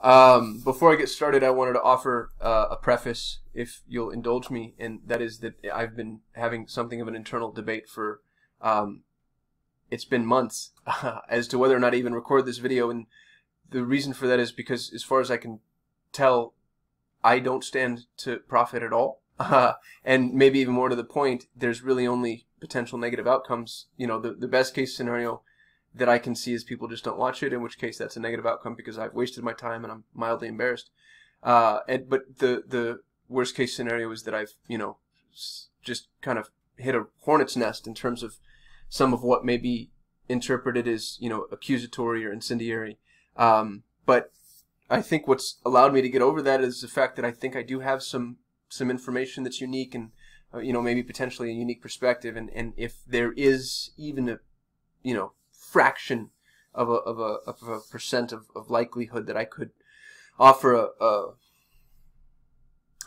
Before I get started, I wanted to offer a preface, if you'll indulge me, and that is that I've been having something of an internal debate for, it's been months, as to whether or not I even record this video, and the reason for that is because, as far as I can tell, I don't stand to profit at all, and maybe even more to the point, there's really only potential negative outcomes. You know, the best case scenario that I can see is people just don't watch it, in which case that's a negative outcome because I've wasted my time and I'm mildly embarrassed. But the worst case scenario is that I've, you know, just kind of hit a hornet's nest in terms of some of what may be interpreted as, you know, accusatory or incendiary. But I think what's allowed me to get over that is the fact that I think I do have some information that's unique and, you know, maybe potentially a unique perspective. And if there is even a, you know, fraction of a percent of likelihood that I could offer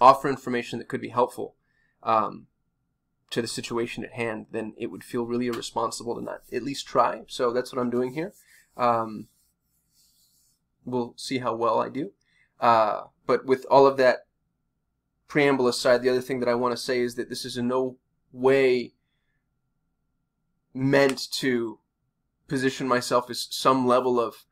offer information that could be helpful to the situation at hand, then it would feel really irresponsible to not at least try. So that's what I'm doing here. We'll see how well I do. But with all of that preamble aside, the other thing that I want to say is that this is in no way meant to position myself as some level of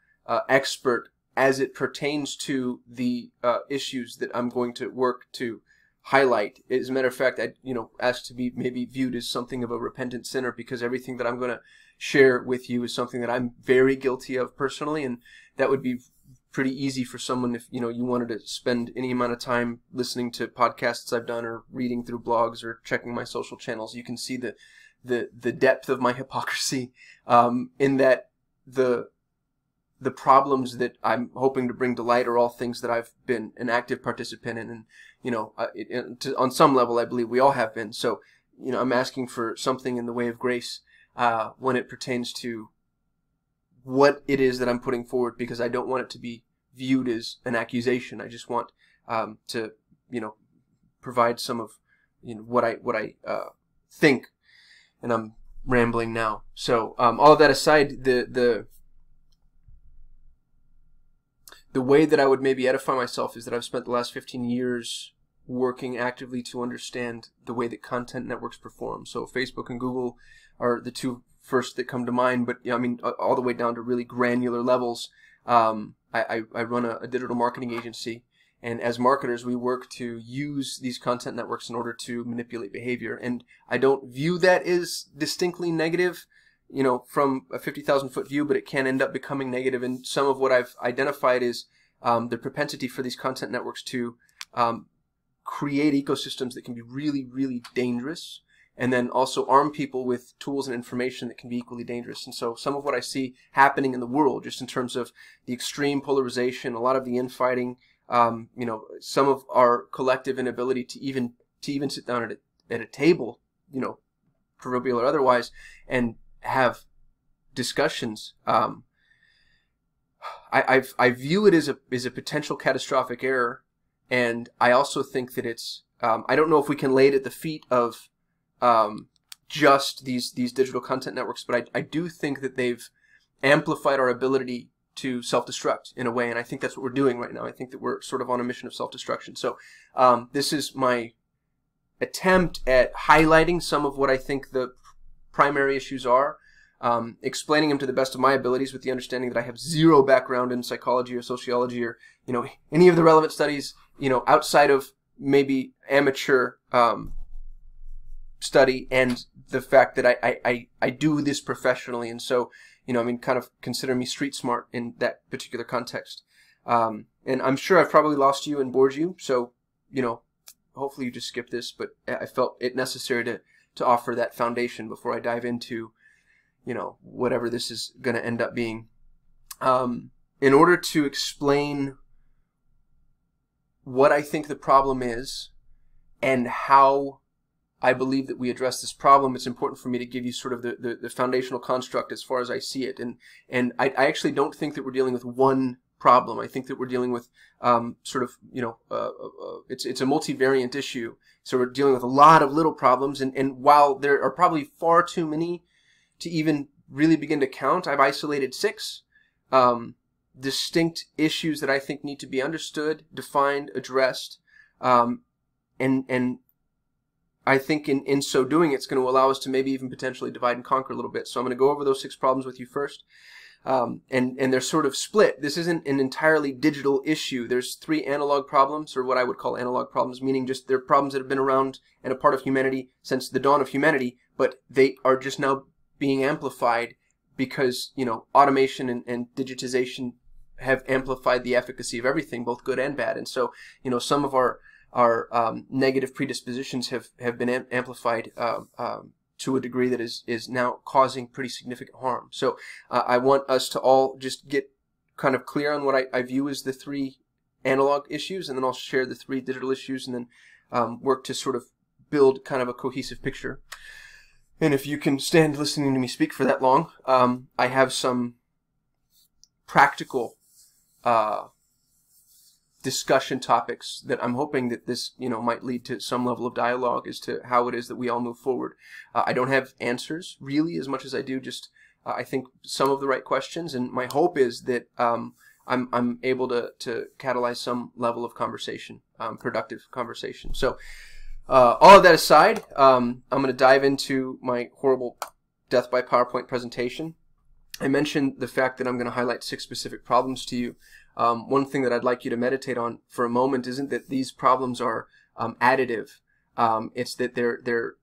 expert as it pertains to the issues that I'm going to work to highlight. As a matter of fact, I, you know, ask to be maybe viewed as something of a repentant sinner, because everything that I'm going to share with you is something that I'm very guilty of personally, and that would be pretty easy for someone if, you know, you wanted to spend any amount of time listening to podcasts I've done or reading through blogs or checking my social channels. You can see the depth of my hypocrisy, in that the problems that I'm hoping to bring to light are all things that I've been an active participant in, and, you know, on some level I believe we all have been. So, you know, I'm asking for something in the way of grace when it pertains to what it is that I'm putting forward, because I don't want it to be viewed as an accusation. I just want to, you know, provide some of, you know, what I think. And I'm rambling now. So all of that aside, the way that I would maybe edify myself is that I've spent the last 15 years working actively to understand the way that content networks perform. So Facebook and Google are the two first that come to mind, but, you know, I mean, all the way down to really granular levels. I run a digital marketing agency, and as marketers, we work to use these content networks in order to manipulate behavior. And I don't view that as distinctly negative, you know, from a 50,000-foot view, but it can end up becoming negative. And some of what I've identified is the propensity for these content networks to create ecosystems that can be really, really dangerous, and then also arm people with tools and information that can be equally dangerous. And so some of what I see happening in the world, just in terms of the extreme polarization, a lot of the infighting, you know, some of our collective inability to even sit down at a table, you know, proverbial or otherwise, and have discussions. I view it as a potential catastrophic error, and I also think that it's I don't know if we can lay it at the feet of just these digital content networks, but I do think that they've amplified our ability to self-destruct in a way, and I think that's what we're doing right now. I think that we're sort of on a mission of self-destruction. So this is my attempt at highlighting some of what I think the primary issues are, explaining them to the best of my abilities with the understanding that I have zero background in psychology or sociology or, you know, any of the relevant studies, you know, outside of maybe amateur study, and the fact that I do this professionally. And so, you know, I mean, kind of consider me street smart in that particular context. And I'm sure I've probably lost you and bored you, so, you know, hopefully you just skip this, but I felt it necessary to offer that foundation before I dive into, you know, whatever this is going to end up being. In order to explain what I think the problem is and how I believe that we address this problem, it's important for me to give you sort of the foundational construct as far as I see it. And I actually don't think that we're dealing with one problem. I think that we're dealing with sort of, you know, it's a multivariant issue. So we're dealing with a lot of little problems, and while there are probably far too many to even really begin to count, I've isolated 6. distinct issues that I think need to be understood, defined, addressed, and I think in so doing, it's going to allow us to maybe even potentially divide and conquer a little bit. So I'm going to go over those 6 problems with you first. And they're sort of split. This isn't an entirely digital issue. There's 3 analog problems, or what I would call analog problems, meaning just they're problems that have been around and a part of humanity since the dawn of humanity, but they are just now being amplified because, you know, automation and digitization have amplified the efficacy of everything, both good and bad. And so, you know, some of our negative predispositions have been amplified to a degree that is now causing pretty significant harm. So I want us to all just get kind of clear on what I view as the 3 analog issues, and then I'll share the 3 digital issues, and then work to sort of build kind of a cohesive picture. And if you can stand listening to me speak for that long, I have some practical discussion topics that I'm hoping that this, you know, might lead to some level of dialogue as to how it is that we all move forward. I don't have answers really as much as I do just I think some of the right questions, and my hope is that I'm able to catalyze some level of conversation, productive conversation. So all of that aside, I'm going to dive into my horrible death by PowerPoint presentation. I mentioned the fact that I'm going to highlight 6 specific problems to you. One thing that I'd like you to meditate on for a moment isn't that these problems are additive. It's that they're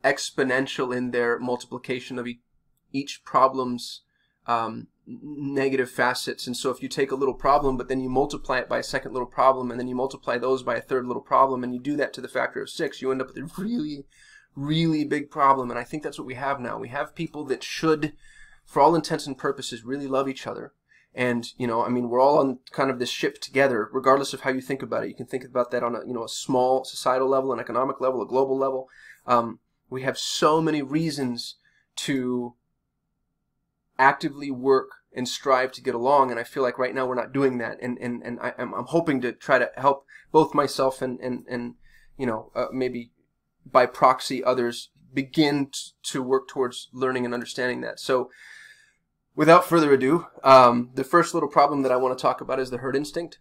exponential in their multiplication of each problem's negative facets. And so if you take a little problem, but then you multiply it by a second little problem, and then you multiply those by a third little problem, and you do that to the factor of 6, you end up with a really, really big problem. And I think that's what we have now. We have people that should, for all intents and purposes, really love each other. And, you know, I mean, we're all on kind of this ship together, regardless of how you think about it. You can think about that on a, you know, a small societal level, an economic level, a global level. We have so many reasons to actively work and strive to get along, and I feel like right now we're not doing that. And I'm hoping to try to help both myself and you know, maybe by proxy others begin to work towards learning and understanding that. So without further ado, the first little problem that I want to talk about is the herd instinct,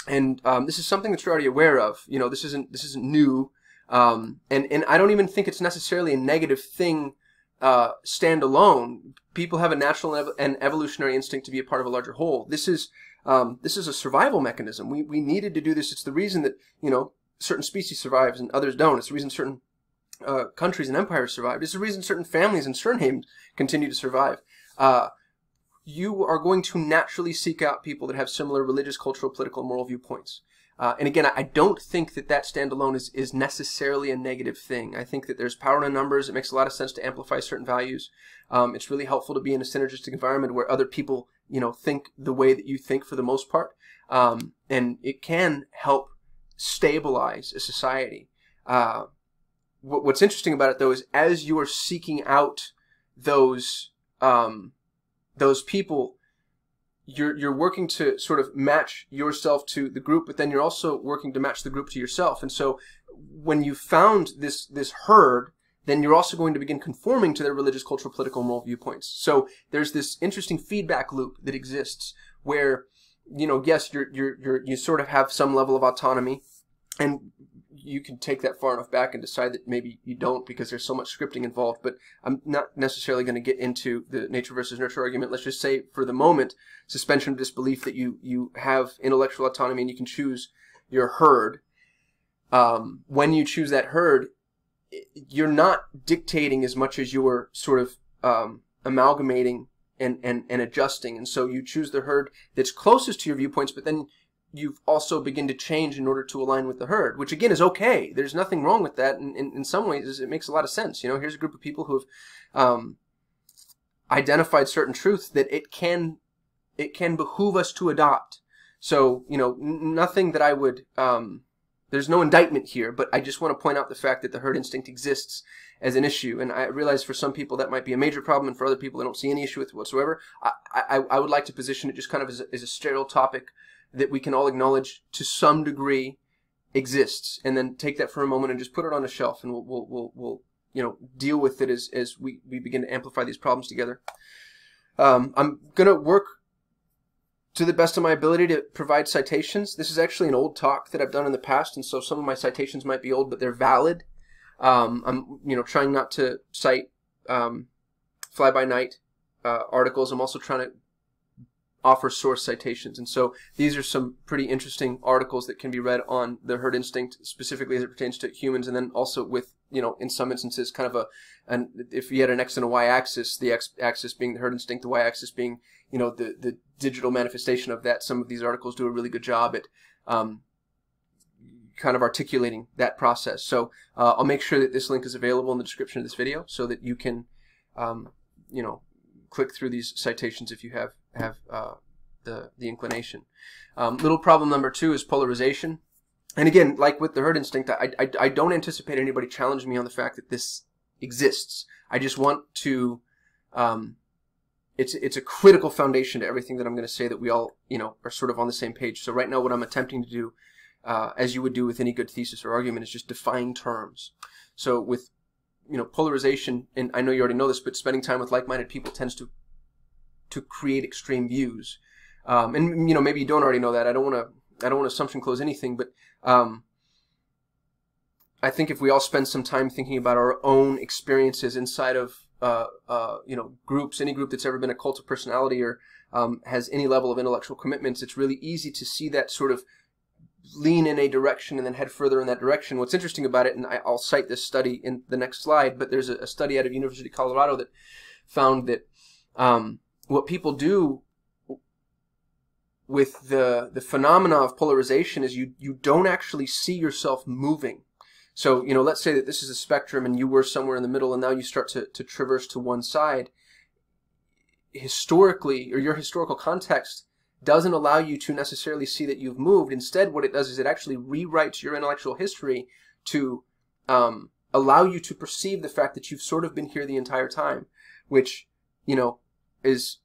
and this is something that you're already aware of. You know, this isn't new, and I don't even think it's necessarily a negative thing standalone. People have a natural and evolutionary instinct to be a part of a larger whole. This is a survival mechanism. We needed to do this. It's the reason that, you know, certain species survives and others don't. It's the reason certain countries and empires survived. It's the reason certain families and surnames continue to survive. You are going to naturally seek out people that have similar religious, cultural, political, and moral viewpoints. And again, I don't think that standalone is necessarily a negative thing. I think that there's power in numbers. It makes a lot of sense to amplify certain values. It's really helpful to be in a synergistic environment where other people, you know, think the way that you think for the most part. And it can help stabilize a society. What's interesting about it, though, is as you are seeking out those people, you're working to sort of match yourself to the group, but then you're also working to match the group to yourself. And so when you found this herd, then you're also going to begin conforming to their religious, cultural, political, and moral viewpoints. So there's this interesting feedback loop that exists where, you know, yes, you sort of have some level of autonomy, and you can take that far enough back and decide that maybe you don't because there's so much scripting involved. But I'm not necessarily going to get into the nature versus nurture argument. Let's just say for the moment, suspension of disbelief, that you have intellectual autonomy and you can choose your herd. When you choose that herd, you're not dictating as much as you're sort of amalgamating and adjusting. And so you choose the herd that's closest to your viewpoints, but then you've also begin to change in order to align with the herd, which again is okay. There's nothing wrong with that. And in some ways, it makes a lot of sense. You know, here's a group of people who have identified certain truths that it can behoove us to adopt. So, you know, nothing that I would, there's no indictment here, but I just want to point out the fact that the herd instinct exists as an issue. And I realize for some people that might be a major problem, and for other people they don't see any issue with it whatsoever. I would like to position it just kind of as a sterile topic that we can all acknowledge to some degree exists, and then take that for a moment and just put it on a shelf, and we'll you know, deal with it as we begin to amplify these problems together. I'm gonna work to the best of my ability to provide citations. This is actually an old talk that I've done in the past, and so some of my citations might be old, but they're valid. I'm trying not to cite fly-by-night articles. I'm also trying to offer source citations, and so these are some pretty interesting articles that can be read on the herd instinct, specifically as it pertains to humans, and then also with, in some instances, kind of if you had an X and a Y axis, the X axis being the herd instinct, the Y axis being, the digital manifestation of that. Some of these articles do a really good job at kind of articulating that process. So I'll make sure that this link is available in the description of this video so that you can, click through these citations if you have the inclination. Little problem number 2 is polarization. And again, like with the herd instinct, I don't anticipate anybody challenging me on the fact that this exists. I just want to, it's a critical foundation to everything that I'm going to say, that we all, are sort of on the same page. So right now what I'm attempting to do, as you would do with any good thesis or argument, is just define terms. So with, polarization, and I know you already know this, but spending time with like-minded people tends to create extreme views. And maybe you don't already know that. I don't want to assumption close anything, but I think if we all spend some time thinking about our own experiences inside of groups, any group that's ever been a cult of personality or has any level of intellectual commitments, it's really easy to see that sort of lean in a direction and then head further in that direction. What's interesting about it, and I'll cite this study in the next slide, but there's a study out of University of Colorado that found that what people do with the phenomena of polarization is you don't actually see yourself moving. So, let's say that this is a spectrum and you were somewhere in the middle, and now you start to traverse to one side. Historically, or your historical context doesn't allow you to necessarily see that you've moved. Instead, what it does is it actually rewrites your intellectual history to allow you to perceive the fact that you've sort of been here the entire time, which, is,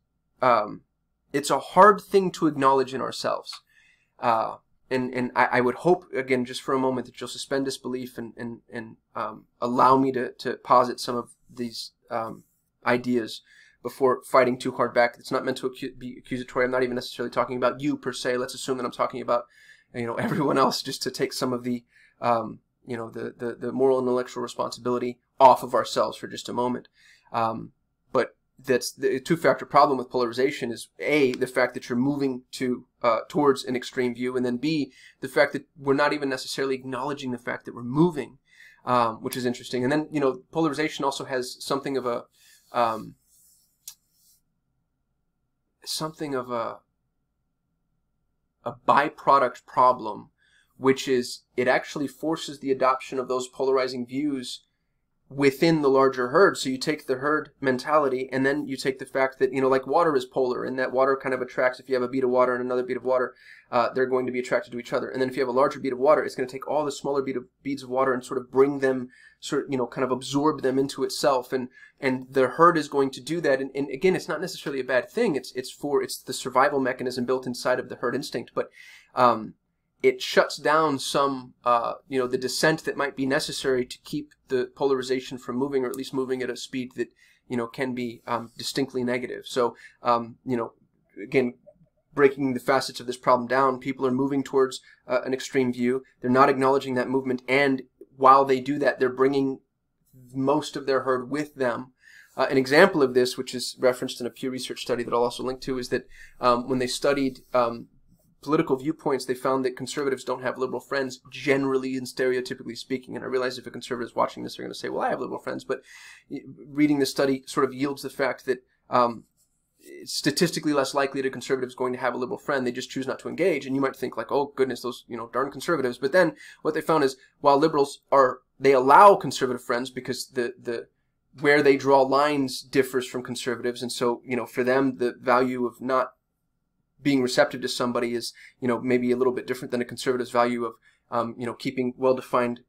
it's a hard thing to acknowledge in ourselves. And I would hope, again, just for a moment, that you'll suspend disbelief and allow me to posit some of these ideas before fighting too hard back. It's not meant to be accusatory. I'm not even necessarily talking about you per se. Let's assume that I'm talking about, everyone else, just to take some of the, the moral and intellectual responsibility off of ourselves for just a moment. But that's the two-factor problem with polarization is A, the fact that you're moving towards an extreme view, and then B, the fact that we're not even necessarily acknowledging the fact that we're moving, which is interesting. And then, polarization also has something of a byproduct problem, which is it actually forces the adoption of those polarizing views within the larger herd. So you take the herd mentality, and then you take the fact that, like water is polar, and that water kind of attracts, if you have a bead of water and another bead of water, they're going to be attracted to each other. And then if you have a larger bead of water, it's going to take all the smaller beads of water and sort of bring them, kind of absorb them into itself. And the herd is going to do that. And again, it's not necessarily a bad thing. It's the survival mechanism built inside of the herd instinct. But it shuts down some, the descent that might be necessary to keep the polarization from moving, or at least moving at a speed that, can be distinctly negative. So, again, breaking the facets of this problem down, people are moving towards an extreme view. They're not acknowledging that movement, and while they do that, they're bringing most of their herd with them. An example of this, which is referenced in a Pew Research study that I'll also link to, is that when they studied political viewpoints, they found that conservatives don't have liberal friends, generally and stereotypically speaking. And I realize if a conservative is watching this, they're going to say, well, I have liberal friends. But reading the study sort of yields the fact that it's statistically less likely that a conservative is going to have a liberal friend. They just choose not to engage. And you might think like, oh, goodness, those, darn conservatives. But then what they found is, while liberals they allow conservative friends because where they draw lines differs from conservatives. And so, for them, the value of not being receptive to somebody is, maybe a little bit different than a conservative's value of, keeping well-defined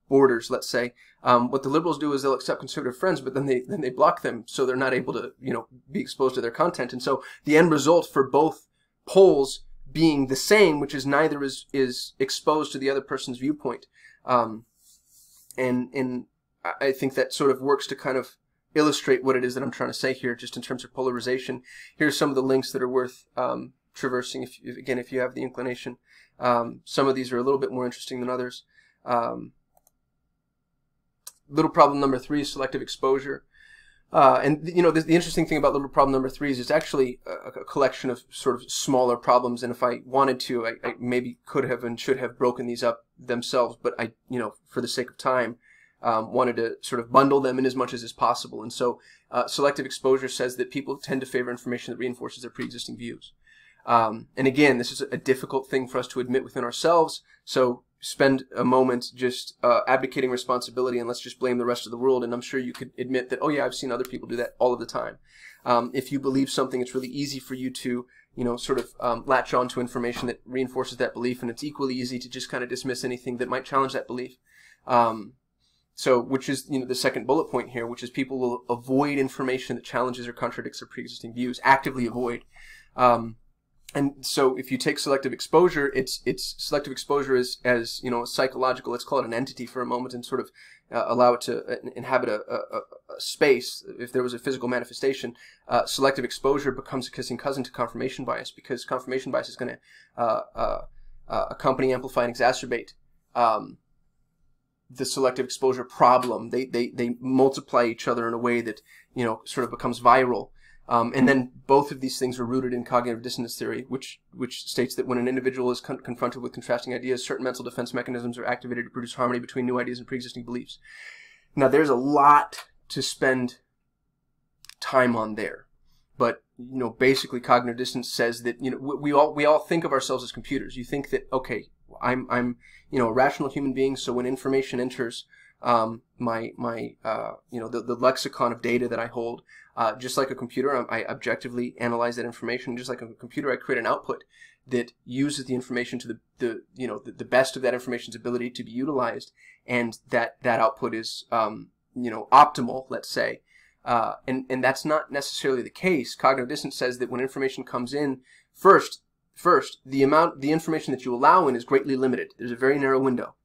borders, let's say. What the liberals do is they'll accept conservative friends, but then they block them, so they're not able to, be exposed to their content. And so the end result for both poles being the same, which is neither is exposed to the other person's viewpoint. And I think that sort of works to kind of illustrate what it is that I'm trying to say here, just in terms of polarization. Here's some of the links that are worth traversing, if you have the inclination. Some of these are a little bit more interesting than others. Little problem number 3 is selective exposure. And you know, the interesting thing about little problem number 3 is it's actually a collection of sort of smaller problems. And if I wanted to, I maybe could have and should have broken these up themselves. But I, you know, for the sake of time, wanted to sort of bundle them in as much as is possible. And so selective exposure says that people tend to favor information that reinforces their pre-existing views. And again, this is a difficult thing for us to admit within ourselves. So spend a moment just abdicating responsibility and let's just blame the rest of the world. And I'm sure you could admit that, oh yeah, I've seen other people do that all of the time. If you believe something, it's really easy for you to, you know, sort of latch on to information that reinforces that belief, and it's equally easy to just kind of dismiss anything that might challenge that belief. So, which is, you know, the second bullet point here, which is people will avoid information that challenges or contradicts their pre-existing views, actively avoid. And so if you take selective exposure, it's selective exposure as you know, psychological. Let's call it an entity for a moment and sort of allow it to inhabit a space. If there was a physical manifestation, selective exposure becomes a kissing cousin to confirmation bias, because confirmation bias is going to accompany, amplify, and exacerbate the selective exposure problem. They multiply each other in a way that, you know, sort of becomes viral. And then both of these things are rooted in cognitive dissonance theory, which states that when an individual is confronted with contrasting ideas, certain mental defense mechanisms are activated to produce harmony between new ideas and pre-existing beliefs. Now, there's a lot to spend time on there, but, you know, basically cognitive dissonance says that, you know, we all think of ourselves as computers. You think that, okay, I'm you know, a rational human being, so when information enters you know, the lexicon of data that I hold, just like a computer, I objectively analyze that information. Just like a computer, I create an output that uses the information to the best of that information's ability to be utilized, and that output is you know, optimal, let's say. And that's not necessarily the case. Cognitive dissonance says that when information comes in, first the information that you allow in is greatly limited. There's a very narrow window.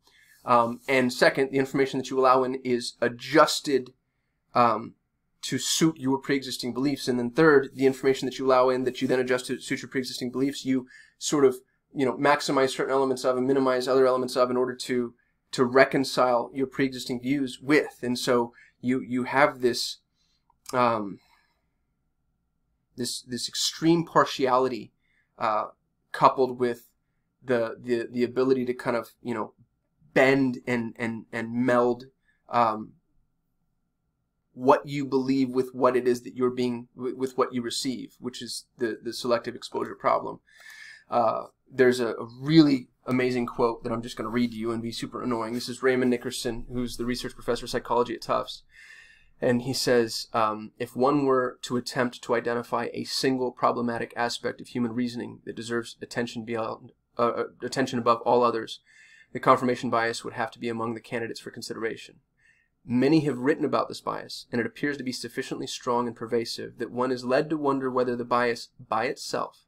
And second, the information that you allow in is adjusted to suit your pre-existing beliefs. And then third, the information that you allow in that you then adjust to suit your pre-existing beliefs, you sort of, you know, maximize certain elements of and minimize other elements of in order to reconcile your pre-existing views with. And so you have this this extreme partiality coupled with the ability to kind of, you know, bend and meld what you believe with what it is that you're being, with what you receive, which is the selective exposure problem. There's a really amazing quote that I'm just going to read to you and be super annoying. This is Raymond Nickerson, who's the research professor of psychology at Tufts. And he says, if one were to attempt to identify a single problematic aspect of human reasoning that deserves attention above all others, the confirmation bias would have to be among the candidates for consideration. Many have written about this bias, and it appears to be sufficiently strong and pervasive that one is led to wonder whether the bias by itself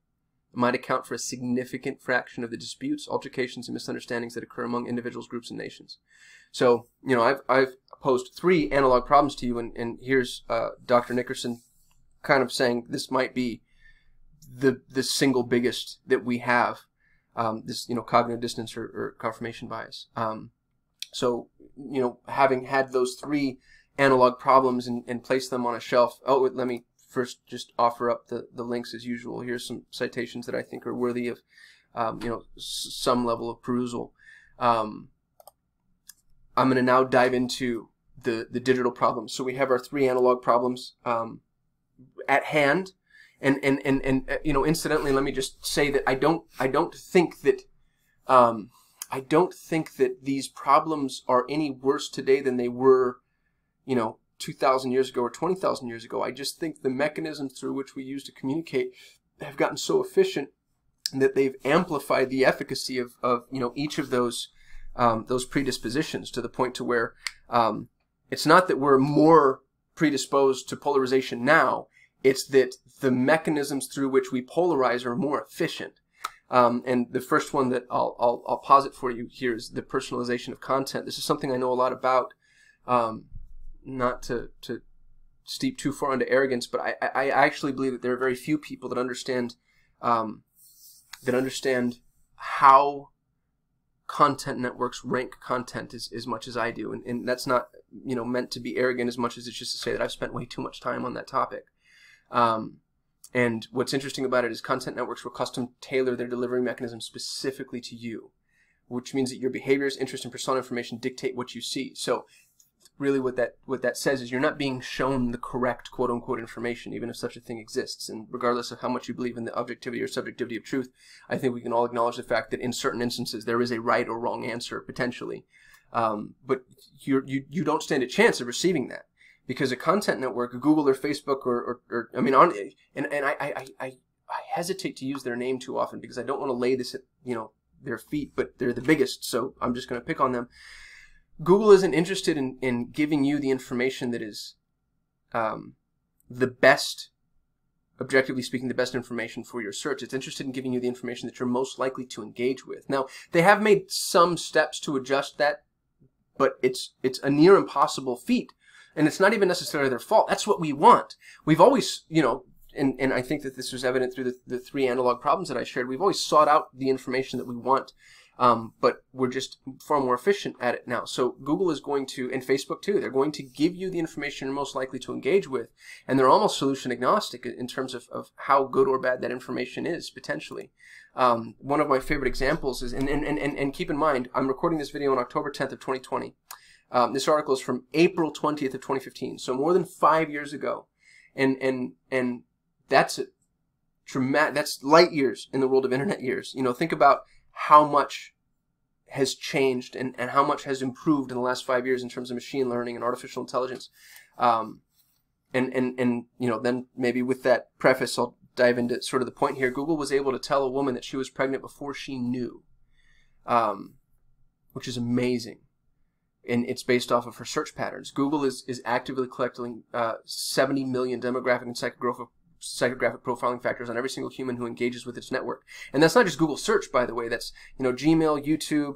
might account for a significant fraction of the disputes, altercations, and misunderstandings that occur among individuals, groups, and nations. So, you know, I've posed 3 analog problems to you, and here's Dr. Nickerson kind of saying this might be the single biggest that we have, this, you know, cognitive dissonance or confirmation bias. So, you know, having had those 3 analog problems and placed them on a shelf, let me first just offer up the links as usual. Here's some citations that I think are worthy of, you know, some level of perusal. I'm going to now dive into the digital problems. So we have our 3 analog problems at hand, and you know, incidentally, let me just say that I don't think that these problems are any worse today than they were, you know, 2,000 years ago or 20,000 years ago. I just think the mechanisms through which we use to communicate have gotten so efficient that they've amplified the efficacy of you know, each of those predispositions to the point to where it's not that we're more predisposed to polarization now, it's that the mechanisms through which we polarize are more efficient. And the first one that I'll posit for you here is the personalization of content. This is something I know a lot about, not to steep too far into arrogance, but I actually believe that there are very few people that understand that understand how content networks rank content as much as I do, and that's not, you know, meant to be arrogant as much as it's just to say that I've spent way too much time on that topic. And what's interesting about it is content networks will custom tailor their delivery mechanism specifically to you, which means that your behaviors, interest, and persona information dictate what you see. So really what that says is you're not being shown the correct quote-unquote information, even if such a thing exists. And regardless of how much you believe in the objectivity or subjectivity of truth, I think we can all acknowledge the fact that in certain instances there is a right or wrong answer, potentially. But you don't stand a chance of receiving that. Because a content network, Google or Facebook or I mean, I hesitate to use their name too often because I don't want to lay this at, you know, their feet, but they're the biggest, so I'm just going to pick on them. Google isn't interested in giving you the information that is the best, objectively speaking, the best information for your search. It's interested in giving you the information that you're most likely to engage with. Now, they have made some steps to adjust that, but it's a near impossible feat. And it's not even necessarily their fault. That's what we want. We've always, you know, and I think that this was evident through the 3 analog problems that I shared. We've always sought out the information that we want, but we're just far more efficient at it now. So Google is going to, and Facebook too, they're going to give you the information you're most likely to engage with, and they're almost solution agnostic in terms of how good or bad that information is, potentially. One of my favorite examples is, and keep in mind, I'm recording this video on October 10th of 2020. This article is from April 20th of 2015, so more than 5 years ago, and that's that's light years in the world of internet years. You know, think about how much has changed and how much has improved in the last 5 years in terms of machine learning and artificial intelligence. And you know, then maybe with that preface, I'll dive into sort of the point here. Google was able to tell a woman that she was pregnant before she knew, which is amazing. And it's based off of her search patterns. Google is actively collecting 70 million demographic and psychographic profiling factors on every single human who engages with its network. And that's not just Google Search, by the way. That's, you know, Gmail, YouTube,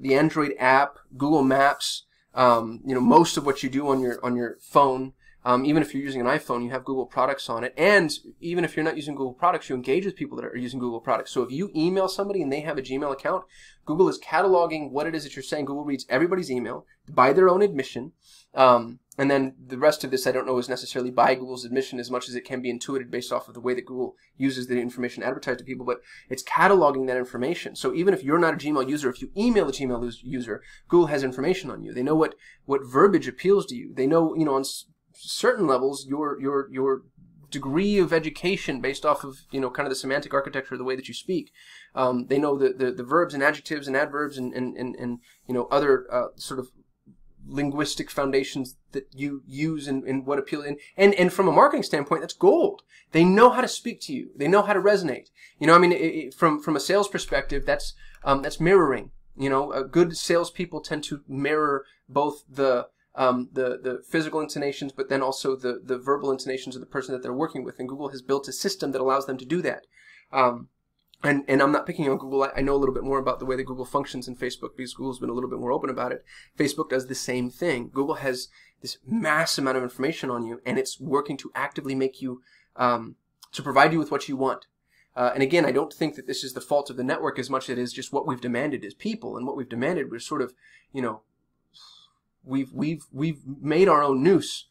the Android app, Google Maps. You know, most of what you do on your phone. Even if you're using an iPhone, you have Google products on it. And even if you're not using Google products, you engage with people that are using Google products. So if you email somebody and they have a Gmail account, Google is cataloging what it is that you're saying. Google reads everybody's email by their own admission. And then the rest of this, I don't know, is necessarily by Google's admission as much as it can be intuited based off of the way that Google uses the information advertised to people. But it's cataloging that information. So even if you're not a Gmail user, if you email a Gmail user, Google has information on you. They know what verbiage appeals to you. They know, you know, on certain levels, your degree of education based off of, you know, kind of the semantic architecture of the way that you speak. They know the verbs and adjectives and adverbs and you know, other sort of linguistic foundations that you use and what appeal and from a marketing standpoint, that's gold. They know how to speak to you. They know how to resonate. You know, I mean, from a sales perspective, that's mirroring. You know, good salespeople tend to mirror both the physical intonations, but then also the verbal intonations of the person that they're working with. And Google has built a system that allows them to do that. And I'm not picking on Google. I know a little bit more about the way that Google functions in Facebook because Google's been a little bit more open about it. Facebook does the same thing. Google has this mass amount of information on you, and it's working to actively make you, to provide you with what you want. And again, I don't think that this is the fault of the network as much as it is just what we've demanded as people. And what we've demanded, we're sort of, you know, we've made our own noose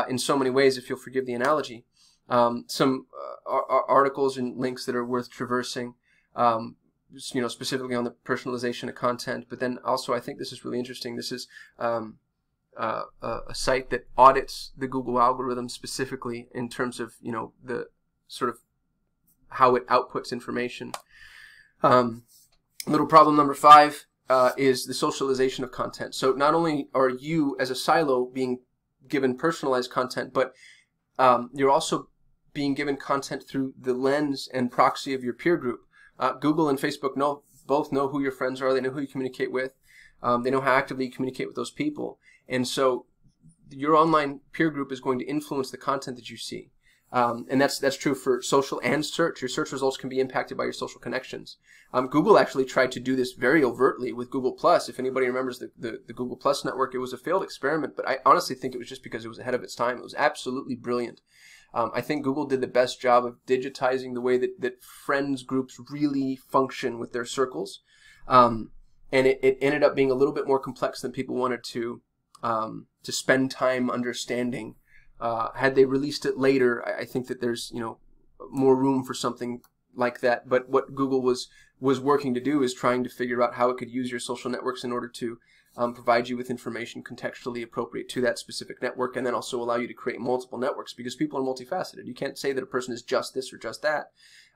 in so many ways, if you'll forgive the analogy. Some articles and links that are worth traversing, you know, specifically on the personalization of content. But then also, I think this is really interesting. This is a site that audits the Google algorithm specifically in terms of, you know, the sort of how it outputs information. Little problem number 5 is the socialization of content. So not only are you as a silo being given personalized content, but you're also being given content through the lens and proxy of your peer group. Google and Facebook both know who your friends are. They know who you communicate with. They know how actively you communicate with those people. And so your online peer group is going to influence the content that you see. And that's true for social and search. Your search results can be impacted by your social connections. Google actually tried to do this very overtly with Google+. If anybody remembers the Google+ network, it was a failed experiment, but I honestly think it was just because it was ahead of its time. It was absolutely brilliant. I think Google did the best job of digitizing the way that friends groups really function with their circles. And it ended up being a little bit more complex than people wanted to spend time understanding. Had they released it later, I think that there's, you know, more room for something like that. But what Google was working to do is trying to figure out how it could use your social networks in order to provide you with information contextually appropriate to that specific network, and then also allow you to create multiple networks, because people are multifaceted. You can't say that a person is just this or just that.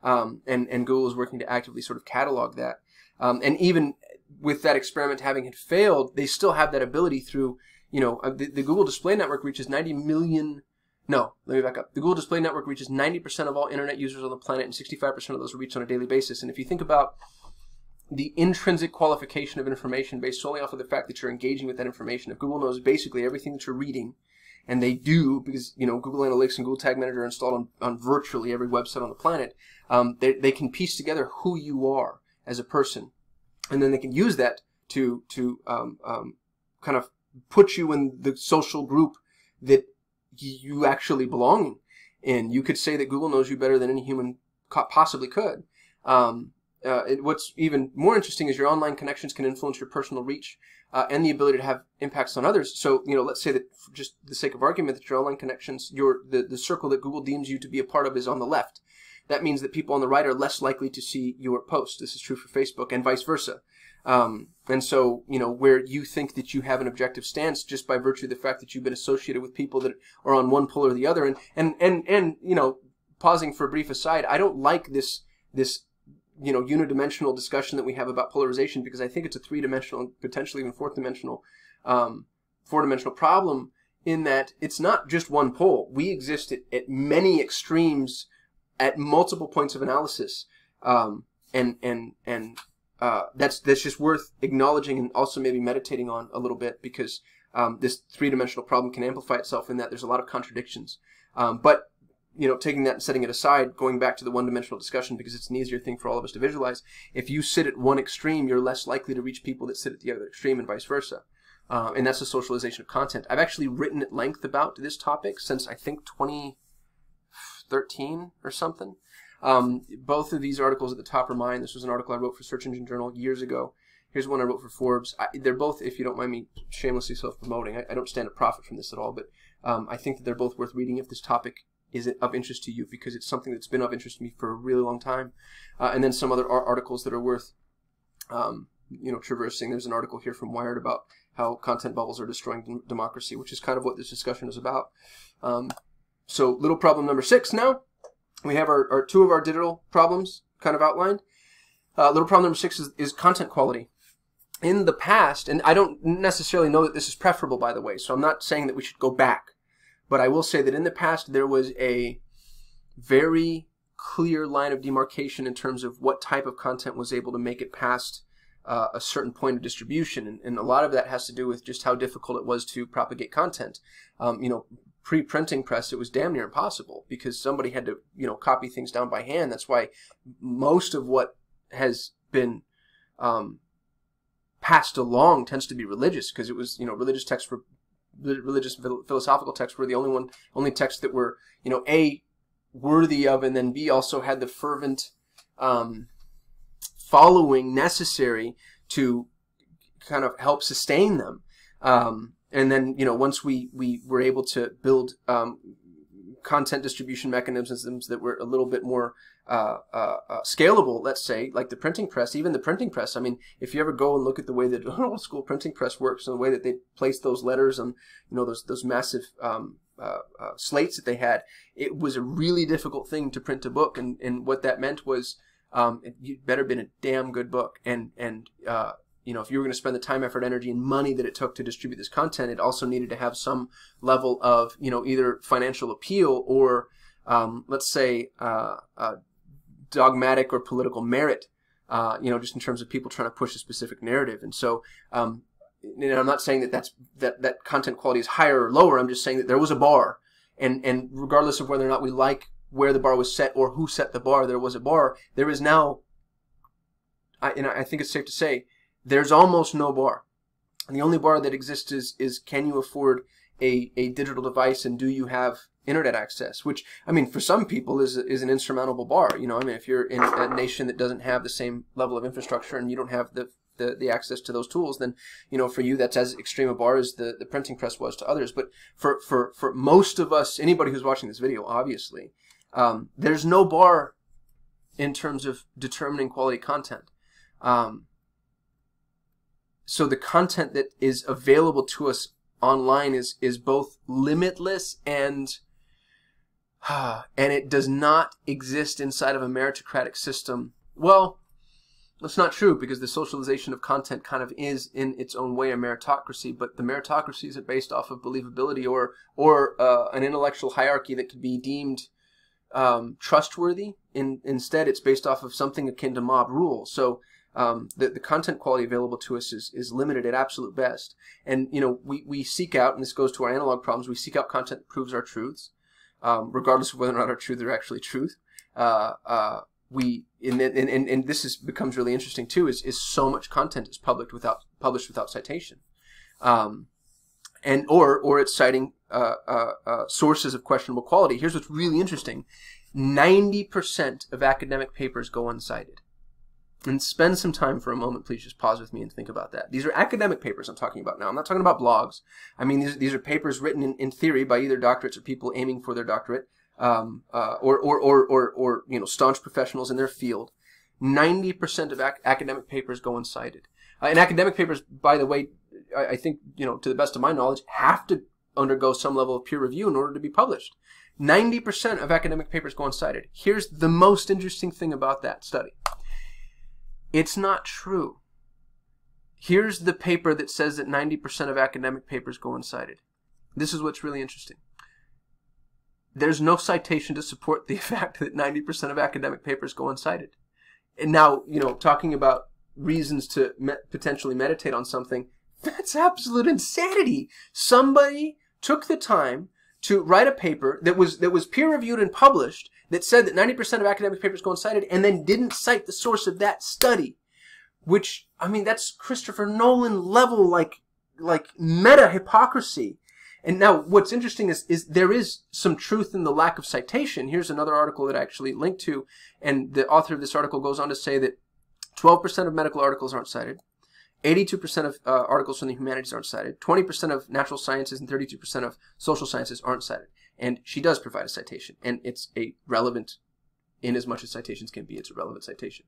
And Google is working to actively sort of catalog that. And even with that experiment having had failed, they still have that ability through, you know, the Google Display Network reaches 90 million. No, let me back up. The Google Display Network reaches 90% of all internet users on the planet, and 65% of those are reached on a daily basis. And if you think about the intrinsic qualification of information based solely off of the fact that you're engaging with that information, if Google knows basically everything that you're reading, and they do, because, you know, Google Analytics and Google Tag Manager are installed on virtually every website on the planet, they can piece together who you are as a person, and then they can use that to kind of put you in the social group that you actually belong in. You could say that Google knows you better than any human possibly could. What's even more interesting is your online connections can influence your personal reach and the ability to have impacts on others. So, you know, let's say that for just the sake of argument that your online connections, the circle that Google deems you to be a part of is on the left. That means that people on the right are less likely to see your post. This is true for Facebook and vice versa. And so, you know, where you think that you have an objective stance just by virtue of the fact that you've been associated with people that are on one pole or the other. And you know, pausing for a brief aside, I don't like this you know, unidimensional discussion that we have about polarization, because I think it's a three-dimensional, potentially even four-dimensional problem, in that it's not just one pole. We exist at many extremes at multiple points of analysis, and that's just worth acknowledging and also maybe meditating on a little bit, because this three-dimensional problem can amplify itself in that there's a lot of contradictions. But you know, taking that and setting it aside, going back to the one-dimensional discussion, because it's an easier thing for all of us to visualize. If you sit at one extreme, you're less likely to reach people that sit at the other extreme, and vice versa. And that's the socialization of content. I've actually written at length about this topic since, I think, 2013 or something. Both of these articles at the top are mine. This was an article I wrote for Search Engine Journal years ago. Here's one I wrote for Forbes. They're both, if you don't mind me shamelessly self-promoting, I don't stand to profit from this at all, but I think that they're both worth reading if this topic is of interest to you, because it's something that's been of interest to me for a really long time. And then some other articles that are worth you know, traversing. There's an article here from Wired about how content bubbles are destroying democracy, which is kind of what this discussion is about. So little problem number 6 now. We have our two of our digital problems kind of outlined. Little problem number 6 is content quality. In the past, and I don't necessarily know that this is preferable, by the way, so I'm not saying that we should go back. But I will say that in the past, there was a very clear line of demarcation in terms of what type of content was able to make it past a certain point of distribution. And a lot of that has to do with just how difficult it was to propagate content. You know, pre-printing press, it was damn near impossible, because somebody had to, you know, copy things down by hand. That's why most of what has been passed along tends to be religious, because it was, you know, religious texts were religious philosophical texts were the only texts that were, you know, A, worthy of, and then B, also had the fervent following necessary to kind of help sustain them. And then, you know, once we were able to build content distribution mechanisms that were a little bit more scalable, let's say, like the printing press. Even the printing press, I mean, if you ever go and look at the way that an old school printing press works, and the way that they placed those letters on, you know, those massive slates that they had, it was a really difficult thing to print a book, and what that meant was it better been a damn good book, and you know, if you were going to spend the time, effort, energy, and money that it took to distribute this content, it also needed to have some level of, you know, either financial appeal or, let's say, dogmatic or political merit, you know, just in terms of people trying to push a specific narrative. And so, you know, I'm not saying that content quality is higher or lower. I'm just saying that there was a bar, and regardless of whether or not we like where the bar was set or who set the bar, there was a bar. There is now, and I think it's safe to say, there's almost no bar. And the only bar that exists is can you afford a digital device, and do you have internet access, which, I mean, for some people is an insurmountable bar. You know, I mean, if you're in a nation that doesn't have the same level of infrastructure and you don't have the access to those tools, then, you know, for you that's as extreme a bar as the printing press was to others. But for most of us, anybody who's watching this video, obviously, there's no bar in terms of determining quality content. So the content that is available to us online is both limitless and it does not exist inside of a meritocratic system. Well, that's not true, because the socialization of content kind of is in its own way a meritocracy, but the meritocracies are based off of believability or an intellectual hierarchy that could be deemed trustworthy. Instead, it's based off of something akin to mob rule. So the content quality available to us is limited at absolute best. And, you know, we seek out, and this goes to our analog problems, we seek out content that proves our truths, regardless of whether or not our truths are actually truth. And this becomes really interesting too, is so much content is published without citation. Or it's citing sources of questionable quality. Here's what's really interesting. 90% of academic papers go uncited. And spend some time for a moment, please just pause with me and think about that. These are academic papers I'm talking about now. I'm not talking about blogs. I mean, these are papers written in theory by either doctorates or people aiming for their doctorate, or you know, staunch professionals in their field. 90% of academic papers go uncited. And academic papers, by the way, I think, you know, to the best of my knowledge, have to undergo some level of peer review in order to be published. 90% of academic papers go uncited. Here's the most interesting thing about that study. It's not true. Here's the paper that says that 90% of academic papers go uncited. This is what's really interesting. There's no citation to support the fact that 90% of academic papers go uncited. And now, you know, talking about reasons to potentially meditate on something, that's absolute insanity. Somebody took the time to write a paper that was peer-reviewed and published that said that 90% of academic papers go uncited, and then didn't cite the source of that study, which, I mean, that's Christopher Nolan level, like meta hypocrisy. And now what's interesting is there is some truth in the lack of citation. Here's another article that I actually linked to, and the author of this article goes on to say that 12% of medical articles aren't cited, 82% of articles from the humanities aren't cited, 20% of natural sciences and 32% of social sciences aren't cited. And she does provide a citation, and it's a relevant, in as much as citations can be, it's a relevant citation.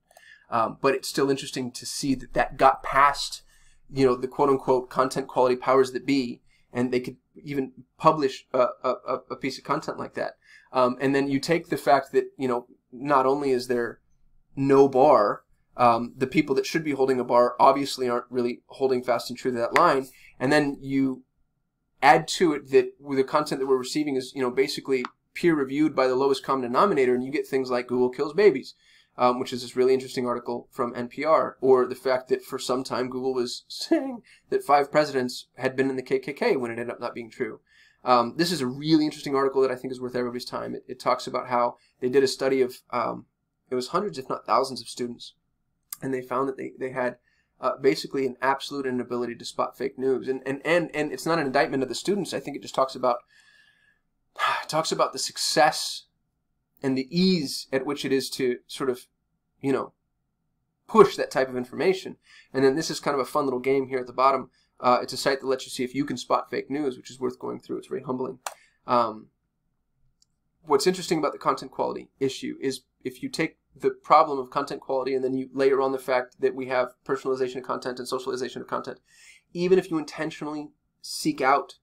But it's still interesting to see that that got past, you know, the quote-unquote content quality powers that be, and they could even publish a piece of content like that. And then you take the fact that, you know, not only is there no bar, the people that should be holding a bar obviously aren't really holding fast and true to that line, and then you add to it that the content that we're receiving is, you know, basically peer-reviewed by the lowest common denominator, and you get things like Google kills babies, which is this really interesting article from NPR, or the fact that for some time Google was saying that 5 presidents had been in the KKK when it ended up not being true. This is a really interesting article that I think is worth everybody's time. It talks about how they did a study of, it was hundreds if not thousands of students, and they found that they had basically an absolute inability to spot fake news. And it's not an indictment of the students. I think it just talks about the success and the ease at which it is to sort of, you know, push that type of information. And then this is kind of a fun little game here at the bottom. It's a site that lets you see if you can spot fake news, which is worth going through. It's very humbling. What's interesting about the content quality issue is if you take the problem of content quality and then you layer on the fact that we have personalization of content and socialization of content, even if you intentionally seek out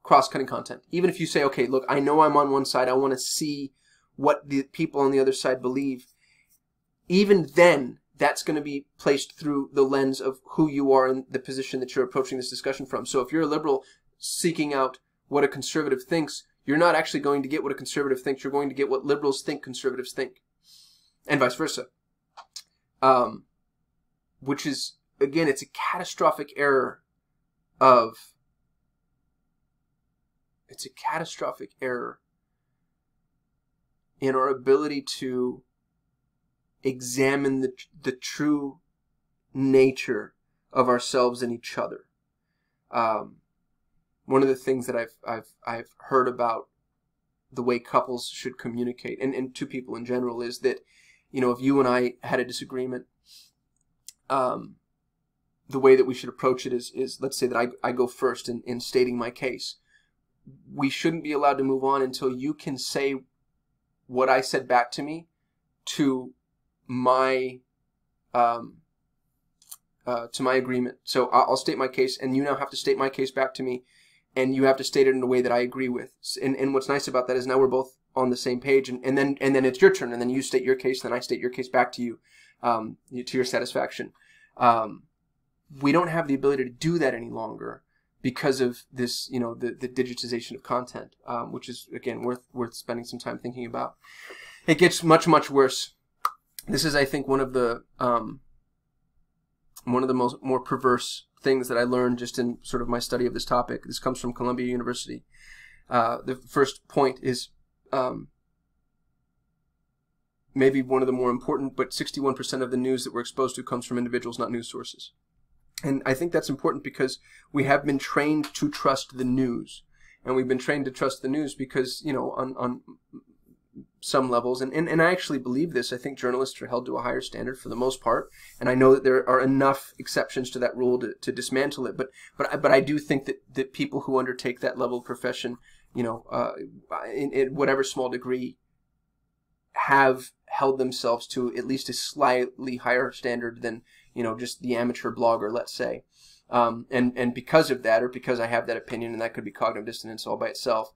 cross-cutting content, even if you say, okay, look, I know I'm on one side, I want to see what the people on the other side believe, even then that's going to be placed through the lens of who you are and the position that you're approaching this discussion from. So if you're a liberal seeking out what a conservative thinks, you're not actually going to get what a conservative thinks, you're going to get what liberals think conservatives think. And vice versa. Which is, again, it's a catastrophic error in our ability to examine the true nature of ourselves and each other. One of the things that I've heard about the way couples should communicate, and two people in general, is that, you know, if you and I had a disagreement, the way that we should approach it is let's say that I go first in stating my case. We shouldn't be allowed to move on until you can say what I said back to me to my agreement. So I'll state my case, and you now have to state my case back to me, and you have to state it in a way that I agree with. And what's nice about that is now we're both on the same page, and then it's your turn, and then you state your case, then I state your case back to you, to your satisfaction. We don't have the ability to do that any longer because of this, you know, the digitization of content, which is, again, worth spending some time thinking about. It gets much, much worse. This is, I think, one of the more perverse things that I learned just in sort of my study of this topic. This comes from Columbia University. The first point is maybe one of the more important, but 61% of the news that we're exposed to comes from individuals, not news sources. And I think that's important because we have been trained to trust the news. And we've been trained to trust the news because, you know, on some levels, and I actually believe this. I think journalists are held to a higher standard for the most part, and I know that there are enough exceptions to that rule to dismantle it. But I do think that people who undertake that level of profession, you know, in whatever small degree, have held themselves to at least a slightly higher standard than, you know, just the amateur blogger, let's say. And because of that, or because I have that opinion, and that could be cognitive dissonance all by itself,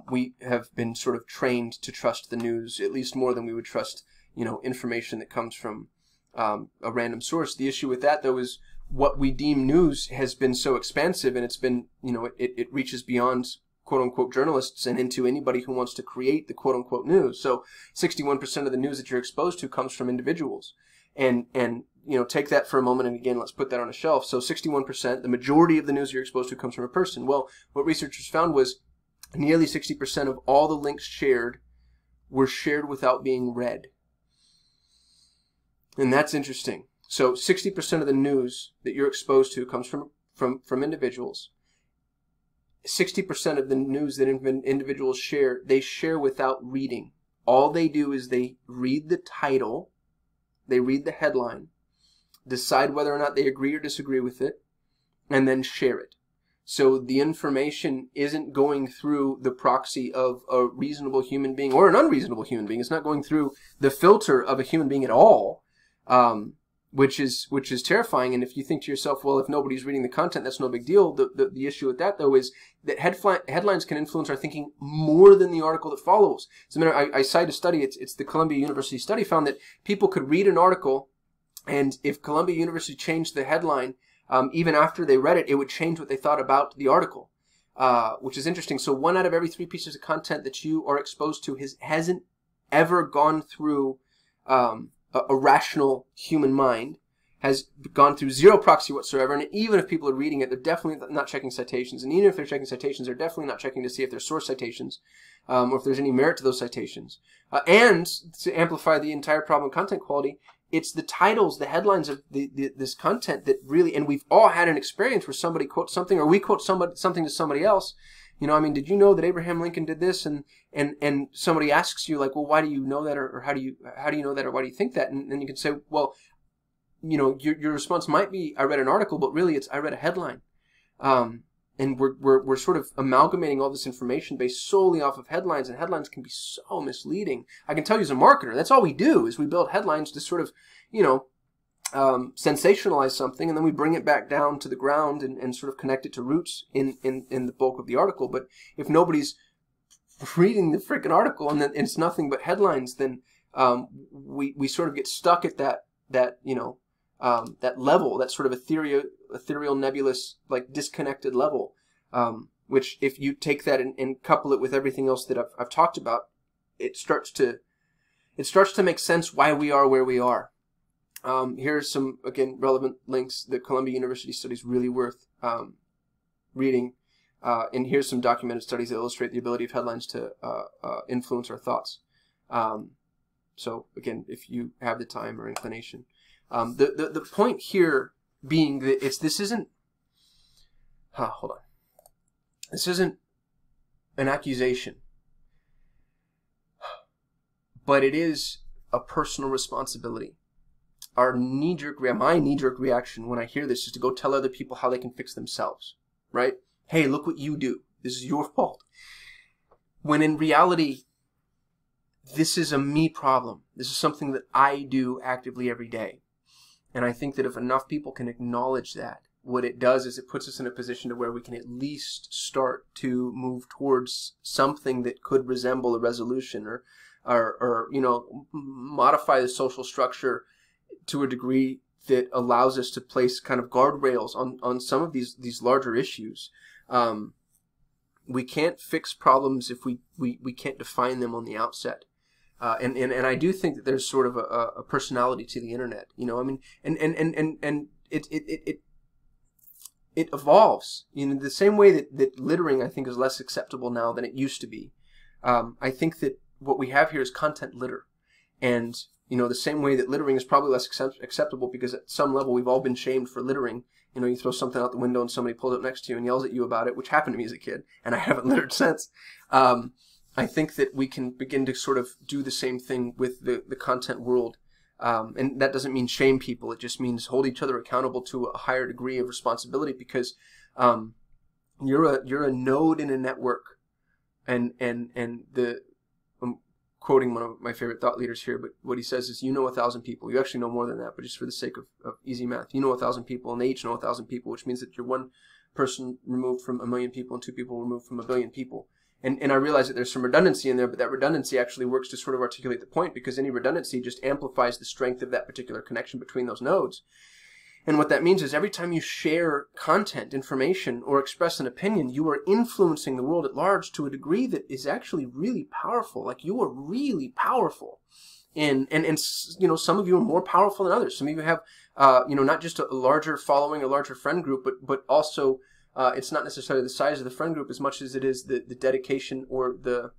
we have been sort of trained to trust the news, at least more than we would trust, you know, information that comes from a random source. The issue with that, though, is what we deem news has been so expansive, and it's been, you know, it reaches beyond quote-unquote journalists and into anybody who wants to create the quote-unquote news. So 61% of the news that you're exposed to comes from individuals. And you know, take that for a moment, and again, let's put that on a shelf. So 61%, the majority of the news you're exposed to comes from a person. Well, what researchers found was nearly 60% of all the links shared were shared without being read. And that's interesting. So 60% of the news that you're exposed to comes from individuals. 60% of the news that individuals share, they share without reading. All they do is they read the title, they read the headline, decide whether or not they agree or disagree with it, and then share it. So the information isn't going through the proxy of a reasonable human being or an unreasonable human being. It's not going through the filter of a human being at all, which is terrifying. And if you think to yourself, well, if nobody's reading the content, that's no big deal. The issue with that, though, is that headlines can influence our thinking more than the article that follows. As a matter, I cite a study. It's the Columbia University study found that people could read an article, and if Columbia University changed the headline, even after they read it, it would change what they thought about the article, which is interesting. So 1 out of every 3 pieces of content that you are exposed to hasn't ever gone through a rational human mind, has gone through zero proxy whatsoever. And even if people are reading it, they're definitely not checking citations. And even if they're checking citations, they're definitely not checking to see if they're source citations, or if there's any merit to those citations. And to amplify the entire problem of content quality, it's the titles, the headlines of this content that really, and we've all had an experience where somebody quotes something, or we quote something to somebody else. You know, I mean, did you know that Abraham Lincoln did this? And somebody asks you, like, well, why do you know that, or how do you know that, or why do you think that? And then you can say, well, you know, your response might be, I read an article, but really it's, I read a headline. And we're sort of amalgamating all this information based solely off of headlines, and headlines can be so misleading. I can tell you as a marketer, that's all we do, is we build headlines to sort of, you know, sensationalize something, and then we bring it back down to the ground and sort of connect it to roots in the bulk of the article. But if nobody's reading the freaking article and it's nothing but headlines, then we sort of get stuck at that you know, that level, that sort of ethereal, nebulous, like disconnected level, which if you take that and couple it with everything else that I've talked about, it starts to make sense why we are where we are. Here's some, again, relevant links. The Columbia University study is really worth reading. And here's some documented studies that illustrate the ability of headlines to influence our thoughts. So again, if you have the time or inclination. The point here being that this isn't an accusation. but it is a personal responsibility. My knee-jerk reaction when I hear this is to go tell other people how they can fix themselves, right? Hey, look what you do. This is your fault. When in reality, this is a me problem. This is something that I do actively every day. And I think that if enough people can acknowledge that, what it does is it puts us in a position to where we can at least start to move towards something that could resemble a resolution, or you know, modify the social structure to a degree that allows us to place kind of guardrails on some of these larger issues. We can't fix problems if we can't define them on the outset. And I do think that there's sort of a personality to the internet, you know. I mean, and it evolves, you know, the same way that littering, I think, is less acceptable now than it used to be. I think that what we have here is content litter, and you know, the same way that littering is probably less acceptable because at some level we've all been shamed for littering. You know, you throw something out the window and somebody pulls it next to you and yells at you about it, which happened to me as a kid, and I haven't littered since. I think that we can begin to sort of do the same thing with the content world. And that doesn't mean shame people. It just means hold each other accountable to a higher degree of responsibility, because you're a node in a network. And I'm quoting one of my favorite thought leaders here, but what he says is, you know 1,000 people. You actually know more than that, but just for the sake of easy math, you know 1,000 people, and they each know 1,000 people, which means that you're one person removed from 1,000,000 people and 2 people removed from 1,000,000,000 people. And I realize that there's some redundancy in there, but that redundancy actually works to sort of articulate the point, because any redundancy just amplifies the strength of that particular connection between those nodes. And what that means is every time you share content, information, or express an opinion, you are influencing the world at large to a degree that is actually really powerful. Like, you are really powerful. And you know, some of you are more powerful than others. Some of you have, you know, not just a larger following, a larger friend group, but also it's not necessarily the size of the friend group as much as it is the dedication or the